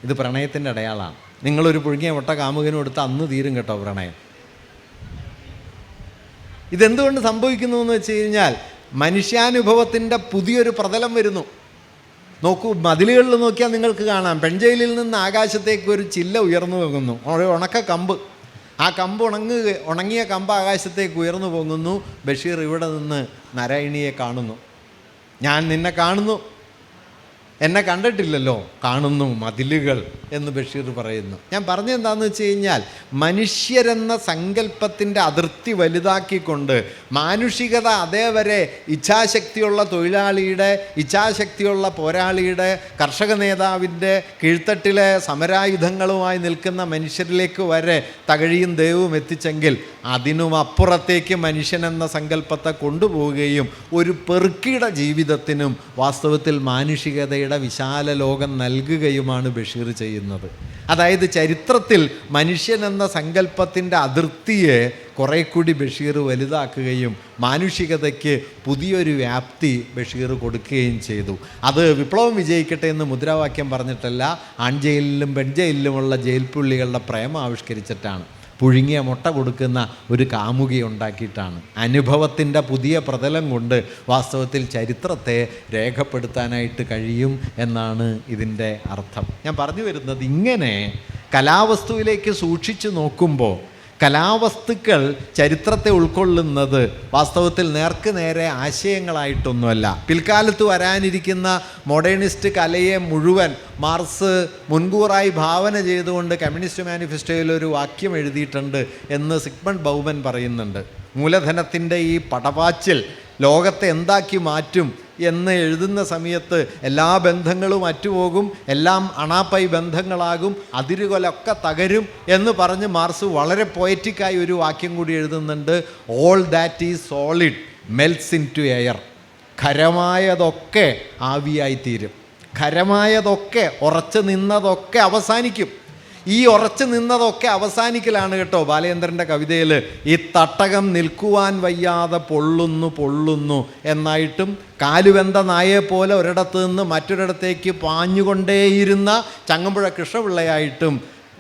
ഇത് പ്രണയത്തിൻ്റെ അടയാളമാണ്. നിങ്ങളൊരു പുഴുങ്ങിയ മുട്ട കാമുകനും കൊടുത്ത് അന്ന് തീരും കേട്ടോ പ്രണയം. ഇതെന്തുകൊണ്ട് സംഭവിക്കുന്നു എന്ന് വെച്ച് കഴിഞ്ഞാൽ, മനുഷ്യാനുഭവത്തിൻ്റെ പുതിയൊരു പ്രതലം വരുന്നു. നോക്കൂ, മതിലുകളിൽ നോക്കിയാൽ നിങ്ങൾക്ക് കാണാം, പെൺജയിലിൽ നിന്ന് ആകാശത്തേക്ക് ഒരു ചില്ല ഉയർന്നു പോകുന്നു, ഉണക്ക കമ്പ്. ആ കമ്പ് ഉണങ്ങിയ കമ്പ് ആകാശത്തേക്ക് ഉയർന്നു പോകുന്നു. ബഷീർ ഇവിടെ നിന്ന് നാരായണിയെ കാണുന്നു. ഞാൻ നിന്നെ കാണുന്നു, എന്നെ കണ്ടിട്ടില്ലല്ലോ, കാണുന്നു മതിലുകൾ എന്ന് ബഷീർ പറയുന്നു. ഞാൻ പറഞ്ഞതെന്താണെന്ന് വെച്ച് കഴിഞ്ഞാൽ, മനുഷ്യരെന്ന സങ്കല്പത്തിൻ്റെ അതിർത്തി വലുതാക്കിക്കൊണ്ട് മാനുഷികത അതേവരെ ഇച്ഛാശക്തിയുള്ള തൊഴിലാളിയുടെ, ഇച്ഛാശക്തിയുള്ള പോരാളിയുടെ, കർഷക നേതാവിൻ്റെ കീഴ്ത്തട്ടിലെ സമരായുധങ്ങളുമായി നിൽക്കുന്ന മനുഷ്യരിലേക്ക് വരെ തകഴിയും ദേവും എത്തിച്ചെങ്കിൽ, അതിനും അപ്പുറത്തേക്ക് മനുഷ്യനെന്ന സങ്കല്പത്തെ കൊണ്ടുപോവുകയും ഒരു പെറുക്കിയുടെ ജീവിതത്തിനും വാസ്തവത്തിൽ മാനുഷികതയുടെ വിശാല ലോകം നൽകുകയുമാണ് ബഷീർ ചെയ്യുന്നത്. അതായത് ചരിത്രത്തിൽ മനുഷ്യൻ എന്ന സങ്കല്പത്തിൻ്റെ അതിർത്തിയെ കുറെ കൂടി ബഷീർ വലുതാക്കുകയും മാനുഷികതയ്ക്ക് പുതിയൊരു വ്യാപ്തി ബഷീർ കൊടുക്കുകയും ചെയ്തു. അത് വിപ്ലവം വിജയിക്കട്ടെ എന്ന് മുദ്രാവാക്യം പറഞ്ഞിട്ടല്ല, ആൺജയിലിലും പെൺജയിലിലുമുള്ള ജയിൽ പുള്ളികളുടെ പ്രേമം ആവിഷ്കരിച്ചിട്ടാണ്. പുഴുങ്ങിയ മുട്ട കൊടുക്കുന്ന ഒരു കാമുകിയുണ്ടാക്കിയിട്ടാണ്. അനുഭവത്തിൻ്റെ പുതിയ പ്രതലം കൊണ്ട് വാസ്തവത്തിൽ ചരിത്രത്തെ രേഖപ്പെടുത്താനായിട്ട് കഴിയും എന്നാണ് ഇതിൻ്റെ അർത്ഥം. ഞാൻ പറഞ്ഞു വരുന്നത്, ഇങ്ങനെ കലാവസ്തുവിലേക്ക് സൂക്ഷിച്ചു നോക്കുമ്പോൾ കലാവസ്തുക്കൾ ചരിത്രത്തെ ഉൾക്കൊള്ളുന്നത് വാസ്തവത്തിൽ നേർക്ക് നേരെ ആശയങ്ങളായിട്ടൊന്നുമല്ല. പിൽക്കാലത്ത് വരാനിരിക്കുന്ന മോഡേണിസ്റ്റ് കലയെ മുഴുവൻ മാർക്സ് മുൻകൂറായി ഭാവന ചെയ്തുകൊണ്ട് കമ്മ്യൂണിസ്റ്റ് മാനിഫെസ്റ്റോയിൽ ഒരു വാക്യം എഴുതിയിട്ടുണ്ട് എന്ന് സിഗ്മണ്ട് ബൗമൻ പറയുന്നുണ്ട്. മൂലധനത്തിൻ്റെ ഈ പടപാച്ചിൽ ലോകത്തെ എന്താക്കി മാറ്റും എന്ന് എഴുതുന്ന സമയത്ത് എല്ലാ ബന്ധങ്ങളും അറ്റുപോകും, എല്ലാം അണാപ്പൈ ബന്ധങ്ങളാകും, അതിരുകൊലൊക്കെ തകരും എന്ന് പറഞ്ഞ് മാർക്സ് വളരെ പോയറ്റിക്കായി ഒരു വാക്യം കൂടി എഴുതുന്നുണ്ട്. All that is solid melts into air. ഖരമായതൊക്കെ ആവിയായിത്തീരും. ഖരമായതൊക്കെ, ഉറച്ചു നിന്നതൊക്കെ അവസാനിക്കും. ഈ ഉറച്ചു നിന്നതൊക്കെ അവസാനിക്കലാണ് കേട്ടോ ബാലചന്ദ്രൻ്റെ കവിതയിൽ. ഈ തട്ടകം നിൽക്കുവാൻ വയ്യാതെ പൊള്ളുന്നു പൊള്ളുന്നു എന്നായിട്ടും, കാലുവെന്ത നായെപ്പോലെ ഒരിടത്ത് നിന്ന് മറ്റൊരിടത്തേക്ക് പാഞ്ഞുകൊണ്ടേയിരുന്ന ചങ്ങമ്പുഴ കൃഷ്ണപിള്ളയായിട്ടും,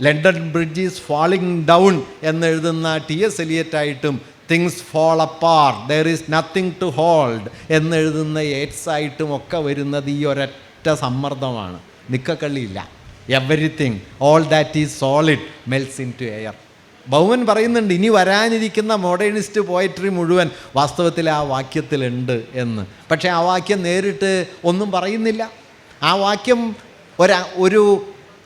London Bridge is falling down എന്നെഴുതുന്ന TS എലിയറ്റായിട്ടും, things fall apart there is nothing to hold എന്നെഴുതുന്ന യേറ്റ്സായിട്ടും ഒക്കെ വരുന്നത് ഈ ഒരൊറ്റ സമ്മർദ്ദമാണ്. നിക്കക്കള്ളിയില്ല. Everything, all that is solid melts into air. Bauman പറയുന്നുണ്ട്, ഇനി വരാനിരിക്കുന്ന മോഡേണിസ്റ്റ് പോയട്രി മുഴുവൻ വാസ്തവത്തിൽ ആ വാക്യത്തിലുണ്ട് എന്ന്. പക്ഷേ ആ വാക്യം നേരിട്ട് ഒന്നും പറയുന്നില്ല. ആ വാക്യം ഒരു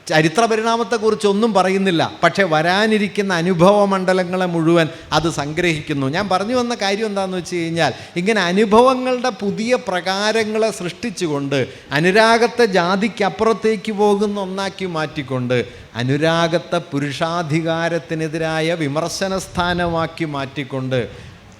ചരിത്ര പരിണാമത്തെക്കുറിച്ചൊന്നും പറയുന്നില്ല, പക്ഷേ വരാനിരിക്കുന്ന അനുഭവ മണ്ഡലങ്ങളെ മുഴുവൻ അത് സംഗ്രഹിക്കുന്നു. ഞാൻ പറഞ്ഞു വന്ന കാര്യം എന്താണെന്ന് വെച്ച് കഴിഞ്ഞാൽ, ഇങ്ങനെ അനുഭവങ്ങളുടെ പുതിയ പ്രകാരങ്ങളെ സൃഷ്ടിച്ചുകൊണ്ട് അനുരാഗത്തെ ജാതിക്കപ്പുറത്തേക്ക് പോകുന്ന ഒന്നാക്കി മാറ്റിക്കൊണ്ട് അനുരാഗത്തെ പുരുഷാധികാരത്തിനെതിരായ വിമർശന സ്ഥാനമാക്കി മാറ്റിക്കൊണ്ട്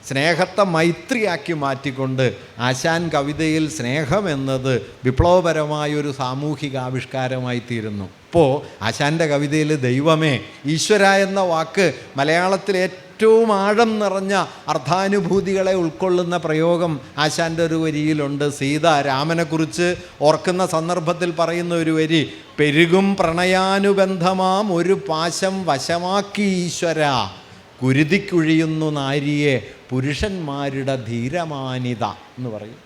സ്നേഹത്തെ മൈത്രിയാക്കി മാറ്റിക്കൊണ്ട് ആശാൻ കവിതയിൽ സ്നേഹമെന്നത് വിപ്ലവപരമായൊരു സാമൂഹിക ആവിഷ്കാരമായി തീരുന്നു. ഇപ്പോൾ ആശാൻ്റെ കവിതയിൽ ദൈവമേ, ഈശ്വര എന്ന വാക്ക് മലയാളത്തിൽ ഏറ്റവും ആഴം നിറഞ്ഞ അർത്ഥാനുഭൂതികളെ ഉൾക്കൊള്ളുന്ന പ്രയോഗം ആശാൻ്റെ ഒരു വരിയിലുണ്ട്. സീത രാമനെക്കുറിച്ച് ഓർക്കുന്ന സന്ദർഭത്തിൽ പറയുന്ന ഒരു വരി, പെരുകും പ്രണയാനുബന്ധമാം ഒരു പാശം വശമാക്കി ഈശ്വര, കുരുതിക്കുഴിയുന്നു നാരിയെ പുരുഷന്മാരുടെ ധീരമാനിത എന്ന് പറയും.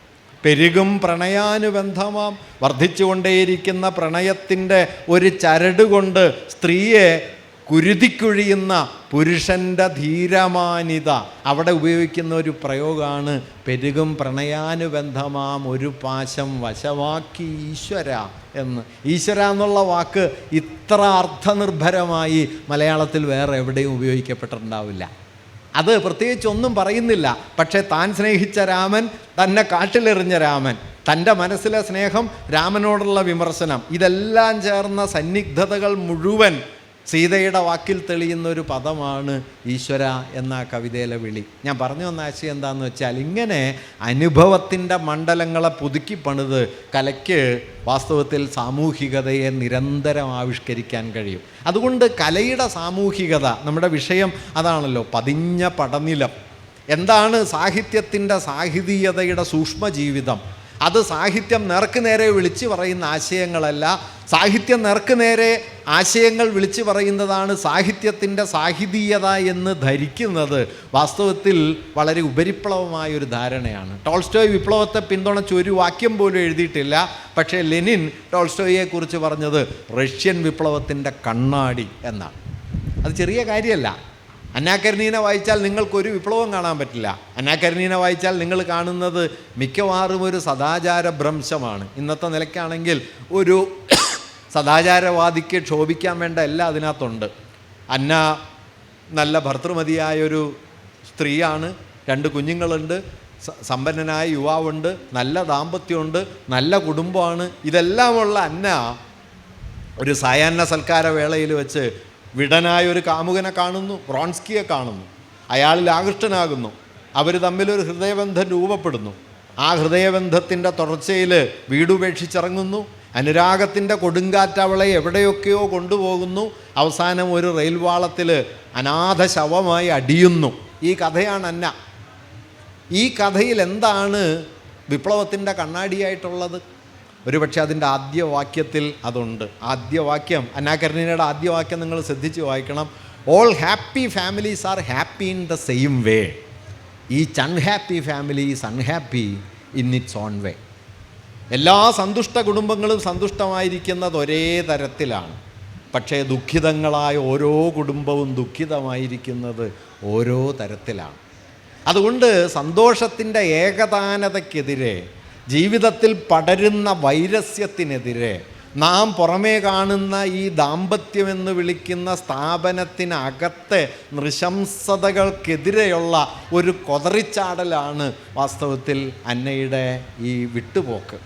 പെരുകും പ്രണയാനുബന്ധമാം, വർദ്ധിച്ചുകൊണ്ടേയിരിക്കുന്ന പ്രണയത്തിൻ്റെ ഒരു ചരട് കൊണ്ട് സ്ത്രീയെ കുരുതിക്കുഴിയുന്ന പുരുഷൻ്റെ ധീരമാനിത. അവിടെ ഉപയോഗിക്കുന്ന ഒരു പ്രയോഗമാണ് പെരുകും പ്രണയാനുബന്ധമാം ഒരു പാശം വശമാക്കി ഈശ്വര എന്ന്. ഈശ്വര എന്നുള്ള വാക്ക് ഇത്ര അർത്ഥനിർഭരമായി മലയാളത്തിൽ വേറെ എവിടെയും ഉപയോഗിക്കപ്പെട്ടിട്ടുണ്ടാവില്ല. അത് പ്രത്യേകിച്ച് ഒന്നും പറയുന്നില്ല, പക്ഷേ താൻ സ്നേഹിച്ച രാമൻ, തന്നെ കാട്ടിലെറിഞ്ഞ രാമൻ, തൻ്റെ മനസ്സിലെ സ്നേഹം, രാമനോടുള്ള വിമർശനം, ഇതെല്ലാം ചേർന്ന സന്നിഗ്ധതകൾ മുഴുവൻ സീതയുടെ വാക്കിൽ തെളിയുന്ന ഒരു പദമാണ് ഈശ്വര എന്ന കവിതയിലെ വിളി. ഞാൻ പറഞ്ഞു വന്ന ആശയം എന്താണെന്ന് വെച്ചാൽ, ഇങ്ങനെ അനുഭവത്തിൻ്റെ മണ്ഡലങ്ങളെ പുതുക്കി പണിത് കലയ്ക്ക് വാസ്തവത്തിൽ സാമൂഹികതയെ നിരന്തരം ആവിഷ്കരിക്കാൻ കഴിയും. അതുകൊണ്ട് കലയുടെ സാമൂഹികത, നമ്മുടെ വിഷയം അതാണല്ലോ, പതിഞ്ഞ പടനിലം. എന്താണ് സാഹിത്യത്തിൻ്റെ സാഹിതീയതയുടെ സൂക്ഷ്മജീവിതം? അത് സാഹിത്യം നേർക്ക് നേരെ വിളിച്ചു പറയുന്ന ആശയങ്ങളല്ല, സാഹിത്യം നേർക്ക് നേരെ ആശയങ്ങൾ വിളിച്ചു പറയുന്നതാണ് സാഹിത്യത്തിൻ്റെ സാഹിതീയത എന്ന് ധരിക്കുന്നത് വാസ്തവത്തിൽ വളരെ ഉപരിപ്ലവമായൊരു ധാരണയാണ്. ടോൾസ്റ്റോയ് വിപ്ലവത്തെ പിന്തുണച്ച് ഒരു വാക്യം പോലും എഴുതിയിട്ടില്ല. പക്ഷേ ലെനിൻ ടോൾസ്റ്റോയിയെക്കുറിച്ച് പറഞ്ഞത് റഷ്യൻ വിപ്ലവത്തിൻ്റെ കണ്ണാടി എന്നാണ്. അത് ചെറിയ കാര്യമല്ല. അന്നാ കരീനീനെ വായിച്ചാൽ നിങ്ങൾക്കൊരു വിപ്ലവം കാണാൻ പറ്റില്ല. അന്നാ കരീനീനെ വായിച്ചാൽ നിങ്ങൾ കാണുന്നത് മിക്കവാറും ഒരു സദാചാര ഭ്രംശമാണ്. ഇന്നത്തെ നിലയ്ക്കാണെങ്കിൽ ഒരു സദാചാരവാദിക്ക് ക്ഷോഭിക്കാൻ വേണ്ട എല്ലാം അതിനകത്തുണ്ട്. അന്ന നല്ല ഭർതൃമതിയായൊരു സ്ത്രീയാണ്, 2 കുഞ്ഞുങ്ങളുണ്ട്, സമ്പന്നനായ യുവാവുണ്ട്, നല്ല ദാമ്പത്യമുണ്ട്, നല്ല കുടുംബമാണ്. ഇതെല്ലാമുള്ള അന്ന ഒരു സായാഹ്ന സൽക്കാര വേളയിൽ വെച്ച് വിടനായൊരു കാമുകനെ കാണുന്നു, വ്രോൺസ്കിയെ കാണുന്നു. അയാളിൽ ആകൃഷ്ടനാകുന്നു. അവർ തമ്മിലൊരു ഹൃദയബന്ധം രൂപപ്പെടുന്നു. ആ ഹൃദയബന്ധത്തിൻ്റെ തുടർച്ചയിൽ വീടുപേക്ഷിച്ചിറങ്ങുന്നു. അനുരാഗത്തിൻ്റെ കൊടുങ്കാറ്റ് അവളെ എവിടെയൊക്കെയോ കൊണ്ടുപോകുന്നു. അവസാനം ഒരു റെയിൽ വാളത്തിൽ അനാഥ ശവമായി അടിയുന്നു. ഈ കഥയാണ് അന്ന. ഈ കഥയിൽ എന്താണ് വിപ്ലവത്തിൻ്റെ കണ്ണാടിയായിട്ടുള്ളത്? ഒരുപക്ഷെ അതിൻ്റെ ആദ്യ വാക്യത്തിൽ അതുണ്ട്. ആദ്യ വാക്യം, അന്നാ കരീനയുടെ ആദ്യ വാക്യം നിങ്ങൾ ശ്രദ്ധിച്ച് വായിക്കണം. All happy families are happy in the same way, each unhappy family is unhappy in its on വേ. എല്ലാ സന്തുഷ്ട കുടുംബങ്ങളും സന്തുഷ്ടമായിരിക്കുന്നത് ഒരേ തരത്തിലാണ്, പക്ഷേ ദുഃഖിതങ്ങളായ ഓരോ കുടുംബവും ദുഃഖിതമായിരിക്കുന്നത് ഓരോ തരത്തിലാണ്. അതുകൊണ്ട് സന്തോഷത്തിൻ്റെ ഏകതാനതയ്ക്കെതിരെ, ജീവിതത്തിൽ പടരുന്ന വൈരസ്യത്തിനെതിരെ, നാം പുറമേ കാണുന്ന ഈ ദാമ്പത്യമെന്ന് വിളിക്കുന്ന സ്ഥാപനത്തിനകത്തെ നൃശംസതകൾക്കെതിരെയുള്ള ഒരു കൊതറിച്ചാടലാണ് വാസ്തവത്തിൽ അന്നയുടെ ഈ വിട്ടുപോക്ക്.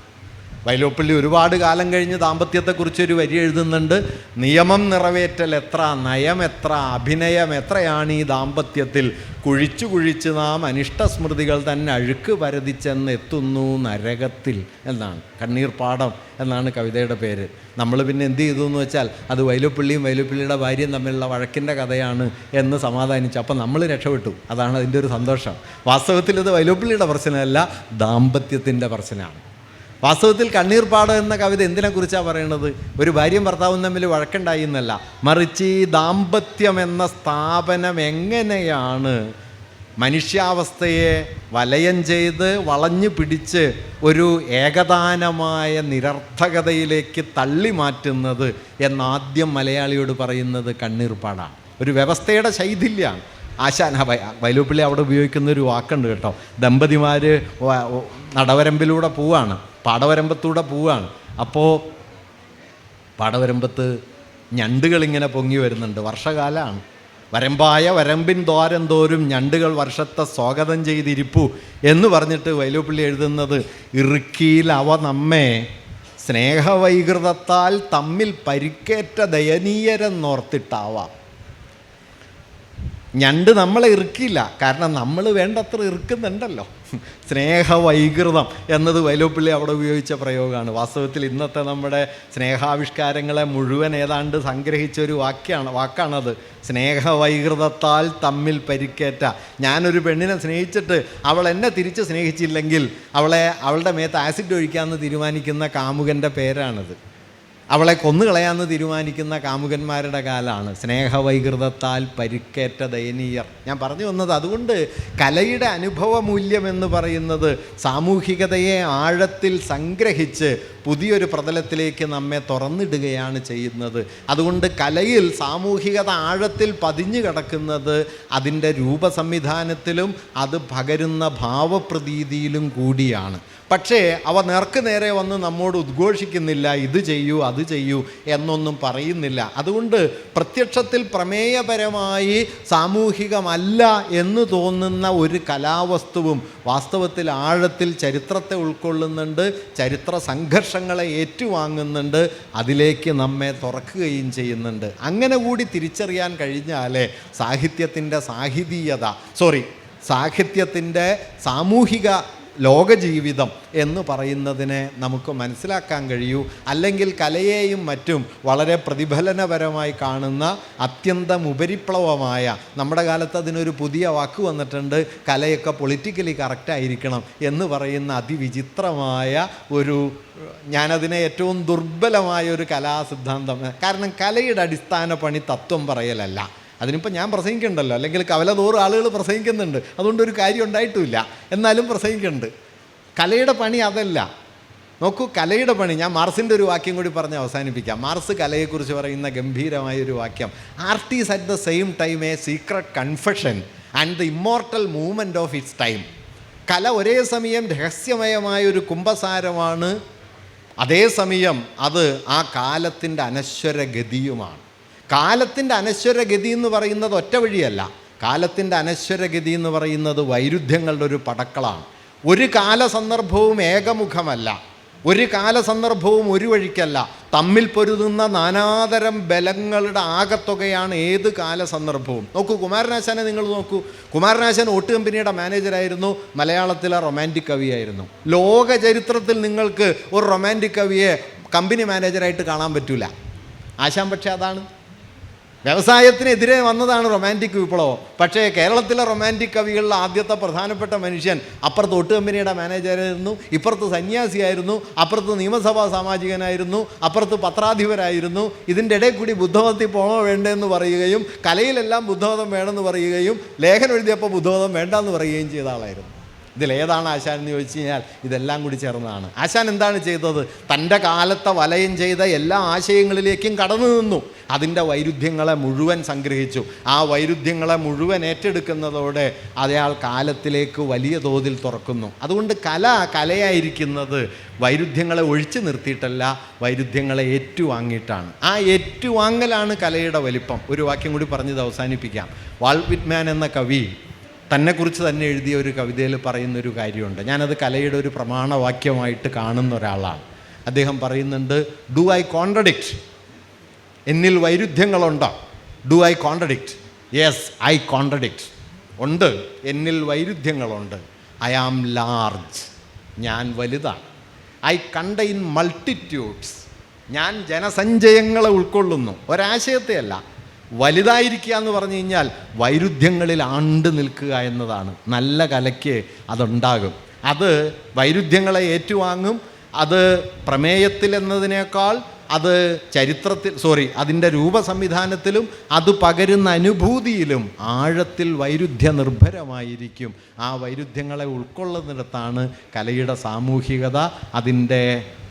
വൈലോപ്പിള്ളി ഒരുപാട് കാലം കഴിഞ്ഞ് ദാമ്പത്യത്തെക്കുറിച്ചൊരു വരി എഴുതുന്നുണ്ട്. നിയമം നിറവേറ്റൽ എത്ര, നയം എത്ര, അഭിനയം എത്രയാണ് ഈ ദാമ്പത്യത്തിൽ, കുഴിച്ചു കുഴിച്ച് നാം അനിഷ്ടസ്മൃതികൾ തന്നെ അഴുക്ക് പരതിച്ചെന്ന് എത്തുന്നു നരകത്തിൽ എന്നാണ്. കണ്ണീർ പാടം എന്നാണ് കവിതയുടെ പേര്. നമ്മൾ പിന്നെ എന്ത് ചെയ്തു എന്ന് വെച്ചാൽ അത് വൈലോപ്പിള്ളിയും വൈലോപ്പിള്ളിയുടെ ഭാര്യയും തമ്മിലുള്ള വഴക്കിൻ്റെ കഥയാണ് എന്ന് സമാധാനിച്ചു. അപ്പം നമ്മൾ രക്ഷപ്പെട്ടു. അതാണ് അതിൻ്റെ ഒരു സന്തോഷം. വാസ്തവത്തിൽ ഇത് വൈലോപ്പിള്ളിയുടെ പ്രശ്നമല്ല, ദാമ്പത്യത്തിൻ്റെ പ്രശ്നമാണ്. വാസ്തവത്തിൽ കണ്ണീർ പാടം എന്ന കവിത എന്തിനെക്കുറിച്ചാണ് പറയണത്? ഒരു ഭാര്യയും ഭർത്താവും തമ്മിൽ വഴക്കുണ്ടായി എന്നല്ല, മറിച്ച് ഈ ദാമ്പത്യം എന്ന സ്ഥാപനം എങ്ങനെയാണ് മനുഷ്യാവസ്ഥയെ വലയം ചെയ്ത് വളഞ്ഞു പിടിച്ച് ഒരു ഏകദാനമായ നിരർത്ഥകതയിലേക്ക് തള്ളി മാറ്റുന്നത് എന്നാദ്യം മലയാളിയോട് പറയുന്നത് കണ്ണീർ പാടാണ്. ഒരു വ്യവസ്ഥയുടെ ശൈഥില്യമാണ്. ആശാൻ വൈലോപ്പിള്ളി അവിടെ ഉപയോഗിക്കുന്ന ഒരു വാക്കുണ്ട് കേട്ടോ. ദമ്പതിമാർ നടവരമ്പിലൂടെ പോവാണ്, പാടവരമ്പത്തൂടെ പോവാണ്. അപ്പോൾ പാടവരമ്പത്ത് ഞണ്ടുകളിങ്ങനെ പൊങ്ങി വരുന്നുണ്ട്. വർഷകാലമാണ്. വരമ്പായ വരമ്പിൻ ദ്വാരം തോറും ഞണ്ടുകൾ വർഷത്തെ സ്വാഗതം ചെയ്തിരിപ്പു എന്ന് പറഞ്ഞിട്ട് വൈലോപ്പിള്ളി എഴുതുന്നത്, ഇറുക്കിയിൽ അവ നമ്മെ സ്നേഹവൈകൃതത്താൽ തമ്മിൽ പരിക്കേറ്റ ദയനീയരെന്നോർത്തിട്ടാവാം. ഞണ്ട് നമ്മളെ ഇറുക്കില്ല, കാരണം നമ്മൾ വേണ്ടത്ര ഇറുക്കുന്നുണ്ടല്ലോ. സ്നേഹവൈകൃതം എന്നത് വൈലോപ്പിള്ളി അവിടെ ഉപയോഗിച്ച പ്രയോഗമാണ്. വാസ്തവത്തിൽ ഇന്നത്തെ നമ്മുടെ സ്നേഹാവിഷ്കാരങ്ങളെ മുഴുവൻ ഏതാണ്ട് സംഗ്രഹിച്ച ഒരു വാക്കാണത്. സ്നേഹവൈകൃതത്താൽ തമ്മിൽ പരിക്കേറ്റ. ഞാനൊരു പെണ്ണിനെ സ്നേഹിച്ചിട്ട് അവൾ എന്നെ തിരിച്ച് സ്നേഹിച്ചില്ലെങ്കിൽ അവളുടെ മേത്ത് ആസിഡ് ഒഴിക്കാമെന്ന് തീരുമാനിക്കുന്ന കാമുകൻ്റെ പേരാണിത്. അവളെ കൊന്നുകളയാമെന്ന് തീരുമാനിക്കുന്ന കാമുകന്മാരുടെ കാലമാണ് സ്നേഹവൈകൃതത്താൽ പരിക്കേറ്റ ദയനീയർ. ഞാൻ പറഞ്ഞു വന്നത്, അതുകൊണ്ട് കലയുടെ അനുഭവ മൂല്യം എന്ന് പറയുന്നത് സാമൂഹികതയെ ആഴത്തിൽ സംഗ്രഹിച്ച് പുതിയൊരു പ്രതലത്തിലേക്ക് നമ്മെ തുറന്നിടുകയാണ് ചെയ്യുന്നത്. അതുകൊണ്ട് കലയിൽ സാമൂഹികത ആഴത്തിൽ പതിഞ്ഞു കിടക്കുന്നത് അതിൻ്റെ രൂപസംവിധാനത്തിലും അത് പകരുന്ന ഭാവപ്രതീതിയിലും കൂടിയാണ്. പക്ഷേ അവ നേർക്ക് നേരെ വന്ന് നമ്മോട് ഉദ്ഘോഷിക്കുന്നില്ല, ഇത് ചെയ്യൂ അത് ചെയ്യൂ എന്നൊന്നും പറയുന്നില്ല. അതുകൊണ്ട് പ്രത്യക്ഷത്തിൽ പ്രമേയപരമായി സാമൂഹികമല്ല എന്ന് തോന്നുന്ന ഒരു കലാവസ്തുവും വാസ്തവത്തിൽ ആഴത്തിൽ ചരിത്രത്തെ ഉൾക്കൊള്ളുന്നുണ്ട്, ചരിത്ര സംഘർഷങ്ങളെ ഏറ്റുവാങ്ങുന്നുണ്ട്, അതിലേക്ക് നമ്മെ തുറക്കുകയും ചെയ്യുന്നുണ്ട്. അങ്ങനെ കൂടി തിരിച്ചറിയാൻ കഴിഞ്ഞാലേ സാഹിത്യത്തിൻ്റെ സാഹിത്യത്തിൻ്റെ സാമൂഹിക ലോകജീവിതം എന്ന് പറയുന്നതിനെ നമുക്ക് മനസ്സിലാക്കാൻ കഴിയൂ. അല്ലെങ്കിൽ കലയെയും മറ്റും വളരെ പ്രതിഫലനപരമായി കാണുന്ന അത്യന്തം ഉപരിപ്ലവമായ, നമ്മുടെ കാലത്ത് അതിനൊരു പുതിയ വാക്ക് വന്നിട്ടുണ്ട്, കലയൊക്കെ പൊളിറ്റിക്കലി കറക്റ്റായിരിക്കണം എന്ന് പറയുന്ന അതിവിചിത്രമായ ഒരു, ഞാനതിനെ ഏറ്റവും ദുർബലമായ ഒരു കലാസിദ്ധാന്തം. കാരണം കലയുടെ അടിസ്ഥാന പണി തത്വം പറയലല്ല. അതിനിപ്പോൾ ഞാൻ പ്രസംഗിക്കുന്നുണ്ടല്ലോ, അല്ലെങ്കിൽ കവലതോറും ആളുകൾ പ്രസംഗിക്കുന്നുണ്ട്, അതുകൊണ്ടൊരു കാര്യം ഉണ്ടായിട്ടുമില്ല, എന്നാലും പ്രസംഗിക്കുന്നുണ്ട്. കലയുടെ പണി അതല്ല. നോക്കൂ, കലയുടെ പണി, ഞാൻ മാർസിൻ്റെ ഒരു വാക്യം കൂടി പറഞ്ഞ് അവസാനിപ്പിക്കാം. മാർസ് കലയെക്കുറിച്ച് പറയുന്ന ഗംഭീരമായൊരു വാക്യം, art is at the same time A secret confession and the immortal movement of its time. കല ഒരേ സമയം രഹസ്യമയമായൊരു കുംഭസാരമാണ്, അതേസമയം അത് ആ കാലത്തിൻ്റെ അനശ്വരഗതിയുമാണ്. കാലത്തിൻ്റെ അനശ്വരഗതി എന്ന് പറയുന്നത് ഒറ്റ വഴിയല്ല. കാലത്തിൻ്റെ അനശ്വരഗതി എന്ന് പറയുന്നത് വൈരുദ്ധ്യങ്ങളുടെ ഒരു പടക്കളമാണ്. ഒരു കാലസന്ദർഭവും ഏകമുഖമല്ല, ഒരു കാലസന്ദർഭവും ഒരു വഴിക്കല്ല. തമ്മിൽ പൊരുതുന്ന നാനാതരം ബലങ്ങളുടെ ആകത്തുകയാണ് ഏത് കാലസന്ദർഭവും. നോക്കൂ, കുമാരനാശാനെ നിങ്ങൾ നോക്കൂ. കുമാരനാശാൻ ഓട്ട് കമ്പനിയുടെ മാനേജറായിരുന്നു, മലയാളത്തിലെ റൊമാൻറ്റിക് കവിയായിരുന്നു. ലോക ചരിത്രത്തിൽ നിങ്ങൾക്ക് ഒരു റൊമാൻറ്റിക് കവിയെ കമ്പനി മാനേജറായിട്ട് കാണാൻ പറ്റില്ല. ആശാൻ പക്ഷേ അതാണ്. വ്യവസായത്തിനെതിരെ വന്നതാണ് റൊമാൻറ്റിക് വിപ്ലവം. പക്ഷേ കേരളത്തിലെ റൊമാൻറ്റിക് കവികളിൽ ആദ്യത്തെ പ്രധാനപ്പെട്ട മനുഷ്യൻ അപ്പുറത്ത് ഒട്ട് കമ്പനിയുടെ മാനേജറായിരുന്നു, ഇപ്പുറത്ത് സന്യാസിയായിരുന്നു, അപ്പുറത്ത് നിയമസഭാ സാമാജികനായിരുന്നു, അപ്പുറത്ത് പത്രാധിപരായിരുന്നു. ഇതിൻ്റെ ഇടയിൽ കൂടി ബുദ്ധമതത്തിൽ പോകണോ വേണ്ടെന്ന് പറയുകയും കലയിലെല്ലാം ബുദ്ധമതം വേണമെന്ന് പറയുകയും ലേഖനം എഴുതിയപ്പോൾ ബുദ്ധമതം വേണ്ടെന്ന് പറയുകയും ചെയ്ത ആളായിരുന്നു. ഇതിലേതാണ് ആശാൻ എന്ന് ചോദിച്ചു കഴിഞ്ഞാൽ ഇതെല്ലാം കൂടി ചേർന്നതാണ്. ആശാൻ എന്താണ് ചെയ്തത്? തൻ്റെ കാലത്തെ വലയം ചെയ്ത എല്ലാ ആശയങ്ങളിലേക്കും കടന്നു നിന്നു. അതിൻ്റെ വൈരുദ്ധ്യങ്ങളെ മുഴുവൻ സംഗ്രഹിച്ചു. ആ വൈരുദ്ധ്യങ്ങളെ മുഴുവൻ ഏറ്റെടുക്കുന്നതോടെ അയാൾ കാലത്തിലേക്ക് വലിയ തോതിൽ തുറക്കുന്നു. അതുകൊണ്ട് കലയായിരിക്കുന്നത് വൈരുദ്ധ്യങ്ങളെ ഒഴിച്ചു നിർത്തിയിട്ടല്ല, വൈരുദ്ധ്യങ്ങളെ ഏറ്റുവാങ്ങിയിട്ടാണ്. ആ ഏറ്റുവാങ്ങലാണ് കലയുടെ വലിപ്പം. ഒരു വാക്യം കൂടി പറഞ്ഞത് അവസാനിപ്പിക്കാം. വാൾട്ട് വിറ്റ്മാൻ എന്ന കവി തന്നെക്കുറിച്ച് തന്നെ എഴുതിയ ഒരു കവിതയിൽ പറയുന്നൊരു കാര്യമുണ്ട്. ഞാനത് കലയുടെ ഒരു പ്രമാണവാക്യമായിട്ട് കാണുന്ന ഒരാളാണ്. അദ്ദേഹം പറയുന്നുണ്ട്, ഡു ഐ കോൺട്രഡിക്റ്റ്? എന്നിൽ വൈരുദ്ധ്യങ്ങളുണ്ടോ? Do I contradict? Yes, I contradict. ഉണ്ട്, എന്നിൽ വൈരുദ്ധ്യങ്ങളുണ്ട്. ഐ ആം ലാർജ്, ഞാൻ വലുതാണ്. ഐ കണ്ടെയ്ൻ മൾട്ടിറ്റ്യൂഡ്സ്, ഞാൻ ജനസഞ്ചയങ്ങളെ ഉൾക്കൊള്ളുന്നു, ഒരാശയത്തെയല്ല. വലുതായിരിക്കുക എന്ന് പറഞ്ഞു കഴിഞ്ഞാൽ വൈരുദ്ധ്യങ്ങളിൽ ആണ്ട് നിൽക്കുക എന്നതാണ്. നല്ല കലയ്ക്ക് അതുണ്ടാകും. അത് വൈരുദ്ധ്യങ്ങളെ ഏറ്റുവാങ്ങും. അത് പ്രമേയത്തിൽ എന്നതിനേക്കാൾ അത് അതിൻ്റെ രൂപസംവിധാനത്തിലും അത് പകരുന്ന അനുഭൂതിയിലും ആഴത്തിൽ വൈരുദ്ധ്യ നിർഭരമായിരിക്കും. ആ വൈരുദ്ധ്യങ്ങളെ ഉൾക്കൊള്ളുന്നിടത്താണ് കലയുടെ സാമൂഹികത.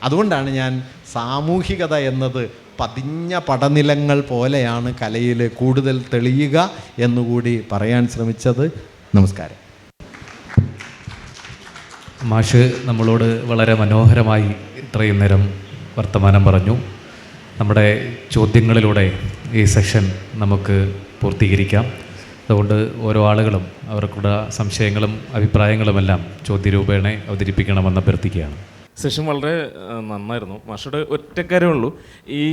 അതുകൊണ്ടാണ് ഞാൻ സാമൂഹികത എന്നത് പതിഞ്ഞ പടനിലങ്ങൾ പോലെയാണ് കലയിൽ കൂടുതൽ തെളിയുക എന്നുകൂടി പറയാൻ ശ്രമിച്ചത്. നമസ്കാരം. മാഷ് നമ്മളോട് വളരെ മനോഹരമായി ഇത്രയും നേരം വർത്തമാനം പറഞ്ഞു. നമ്മുടെ ചോദ്യങ്ങളിലൂടെ ഈ സെഷൻ നമുക്ക് പൂർത്തീകരിക്കാം. അതുകൊണ്ട് ഓരോ ആളുകളും അവർക്കുള്ള സംശയങ്ങളും അഭിപ്രായങ്ങളുമെല്ലാം ചോദ്യരൂപേണ അവതരിപ്പിക്കണമെന്ന് അഭ്യർത്ഥിക്കുകയാണ്. സെഷൻ വളരെ നന്നായിരുന്നു. മാഷോട് ഒറ്റക്കാരേ ഉള്ളൂ, ഈ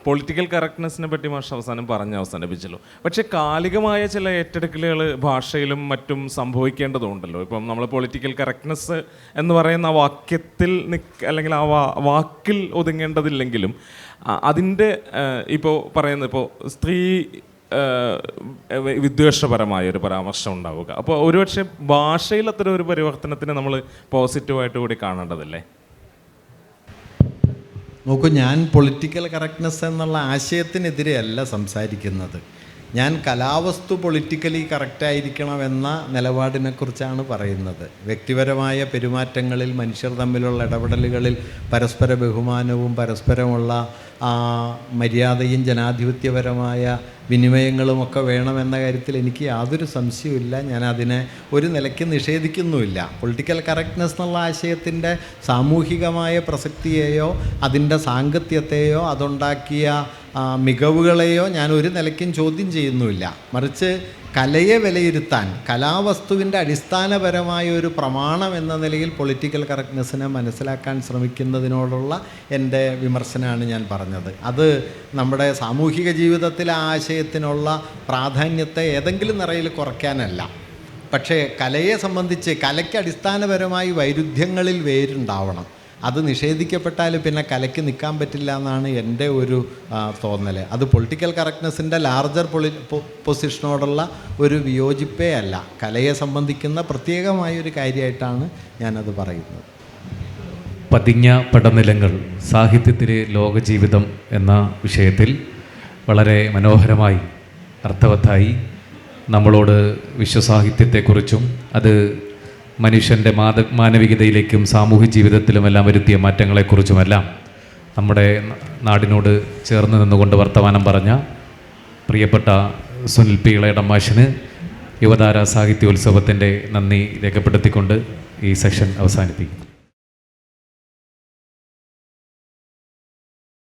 പൊളിറ്റിക്കൽ കറക്റ്റ്നെസ്സിനെ പറ്റി മാഷ് അവസാനം അവസാനിപ്പിച്ചല്ലോ. പക്ഷേ കാലികമായ ചില ഏറ്റെടുക്കലുകൾ ഭാഷയിലും മറ്റും സംഭവിക്കേണ്ടതുണ്ടല്ലോ. ഇപ്പം നമ്മൾ പൊളിറ്റിക്കൽ കറക്റ്റ്നെസ് എന്ന് പറയുന്ന ആ വാക്യത്തിൽ അല്ലെങ്കിൽ ആ വാക്കിൽ ഒതുങ്ങേണ്ടതില്ലെങ്കിലും അതിൻ്റെ ഇപ്പോൾ പറയുന്നത് ഇപ്പോൾ സ്ത്രീ വിദ്വേഷപരമായ ഒരു പരാമർശം ഉണ്ടാവുക. അപ്പോൾ ഒരുപക്ഷെ ഭാഷയിൽ അത്തരം ഒരു പരിവർത്തനത്തിന് നമ്മൾ പോസിറ്റീവായിട്ട് കൂടി കാണേണ്ടതല്ലേ? നോക്കൂ, ഞാൻ പൊളിറ്റിക്കൽ കറക്റ്റ്നെസ് എന്നുള്ള ആശയത്തിനെതിരെയല്ല സംസാരിക്കുന്നത്. ഞാൻ കലാവസ്തു പൊളിറ്റിക്കലി കറക്റ്റായിരിക്കണമെന്ന നിലപാടിനെക്കുറിച്ചാണ് പറയുന്നത്. വ്യക്തിപരമായ പെരുമാറ്റങ്ങളിൽ, മനുഷ്യർ തമ്മിലുള്ള ഇടപെടലുകളിൽ പരസ്പര ബഹുമാനവും പരസ്പരമുള്ള മര്യാദയും ജനാധിപത്യപരമായ വിനിമയങ്ങളുമൊക്കെ വേണമെന്ന കാര്യത്തിൽ എനിക്ക് യാതൊരു സംശയവുമില്ല. ഞാൻ അതിനെ ഒരു നിലയ്ക്ക് നിഷേധിക്കുന്നുമില്ല. പൊളിറ്റിക്കൽ കറക്റ്റ്നെസ് എന്നുള്ള ആശയത്തിൻ്റെ സാമൂഹികമായ പ്രസക്തിയെയോ അതിൻ്റെ സാങ്കത്യത്തെയോ അതുണ്ടാക്കിയ മികവുകളെയോ ഞാൻ ഒരു നിലയ്ക്കും ചോദ്യം ചെയ്യുന്നുമില്ല. മറിച്ച് കലയെ വിലയിരുത്താൻ കലാവസ്തുവിൻ്റെ അടിസ്ഥാനപരമായ ഒരു പ്രമാണം എന്ന നിലയിൽ പൊളിറ്റിക്കൽ കറക്റ്റ്നെസ്സിനെ മനസ്സിലാക്കാൻ ശ്രമിക്കുന്നതിനോടുള്ള എൻ്റെ വിമർശനമാണ് ഞാൻ പറഞ്ഞത്. അത് നമ്മുടെ സാമൂഹിക ജീവിതത്തിലെ ആശയത്തിനുള്ള പ്രാധാന്യത്തെ ഏതെങ്കിലും നിറയിൽ കുറയ്ക്കാനല്ല. പക്ഷേ കലയെ സംബന്ധിച്ച് കലയ്ക്ക് അടിസ്ഥാനപരമായി വൈരുദ്ധ്യങ്ങളിൽ വേരുണ്ടാവണം. അത് നിഷേധിക്കപ്പെട്ടാൽ പിന്നെ കലയ്ക്ക് നിൽക്കാൻ പറ്റില്ല എന്നാണ് എൻ്റെ ഒരു തോന്നൽ. അത് പൊളിറ്റിക്കൽ കറക്റ്റ്നെസ്സിൻ്റെ ലാർജർ പൊസിഷനോടുള്ള ഒരു വിയോജിപ്പേ അല്ല, കലയെ സംബന്ധിക്കുന്ന പ്രത്യേകമായൊരു കാര്യമായിട്ടാണ് ഞാനത് പറയുന്നത്. പതിഞ്ഞ പടനിലങ്ങൾ സാഹിത്യത്തിലെ ലോകജീവിതം എന്ന വിഷയത്തിൽ വളരെ മനോഹരമായി അർത്ഥവത്തായി നമ്മളോട് വിശ്വസാഹിത്യത്തെക്കുറിച്ചും അത് മനുഷ്യൻ്റെ മാനവികതയിലേക്കും സാമൂഹ്യ ജീവിതത്തിലുമെല്ലാം വരുത്തിയ മാറ്റങ്ങളെക്കുറിച്ചുമെല്ലാം നമ്മുടെ നാടിനോട് ചേർന്ന് നിന്നുകൊണ്ട് വർത്തമാനം പറഞ്ഞ പ്രിയപ്പെട്ട സുനിൽ പി ഇളയടമാഷിന് യുവതാര സാഹിത്യോത്സവത്തിൻ്റെ നന്ദി രേഖപ്പെടുത്തിക്കൊണ്ട് ഈ സെഷൻ അവസാനിപ്പിക്കും.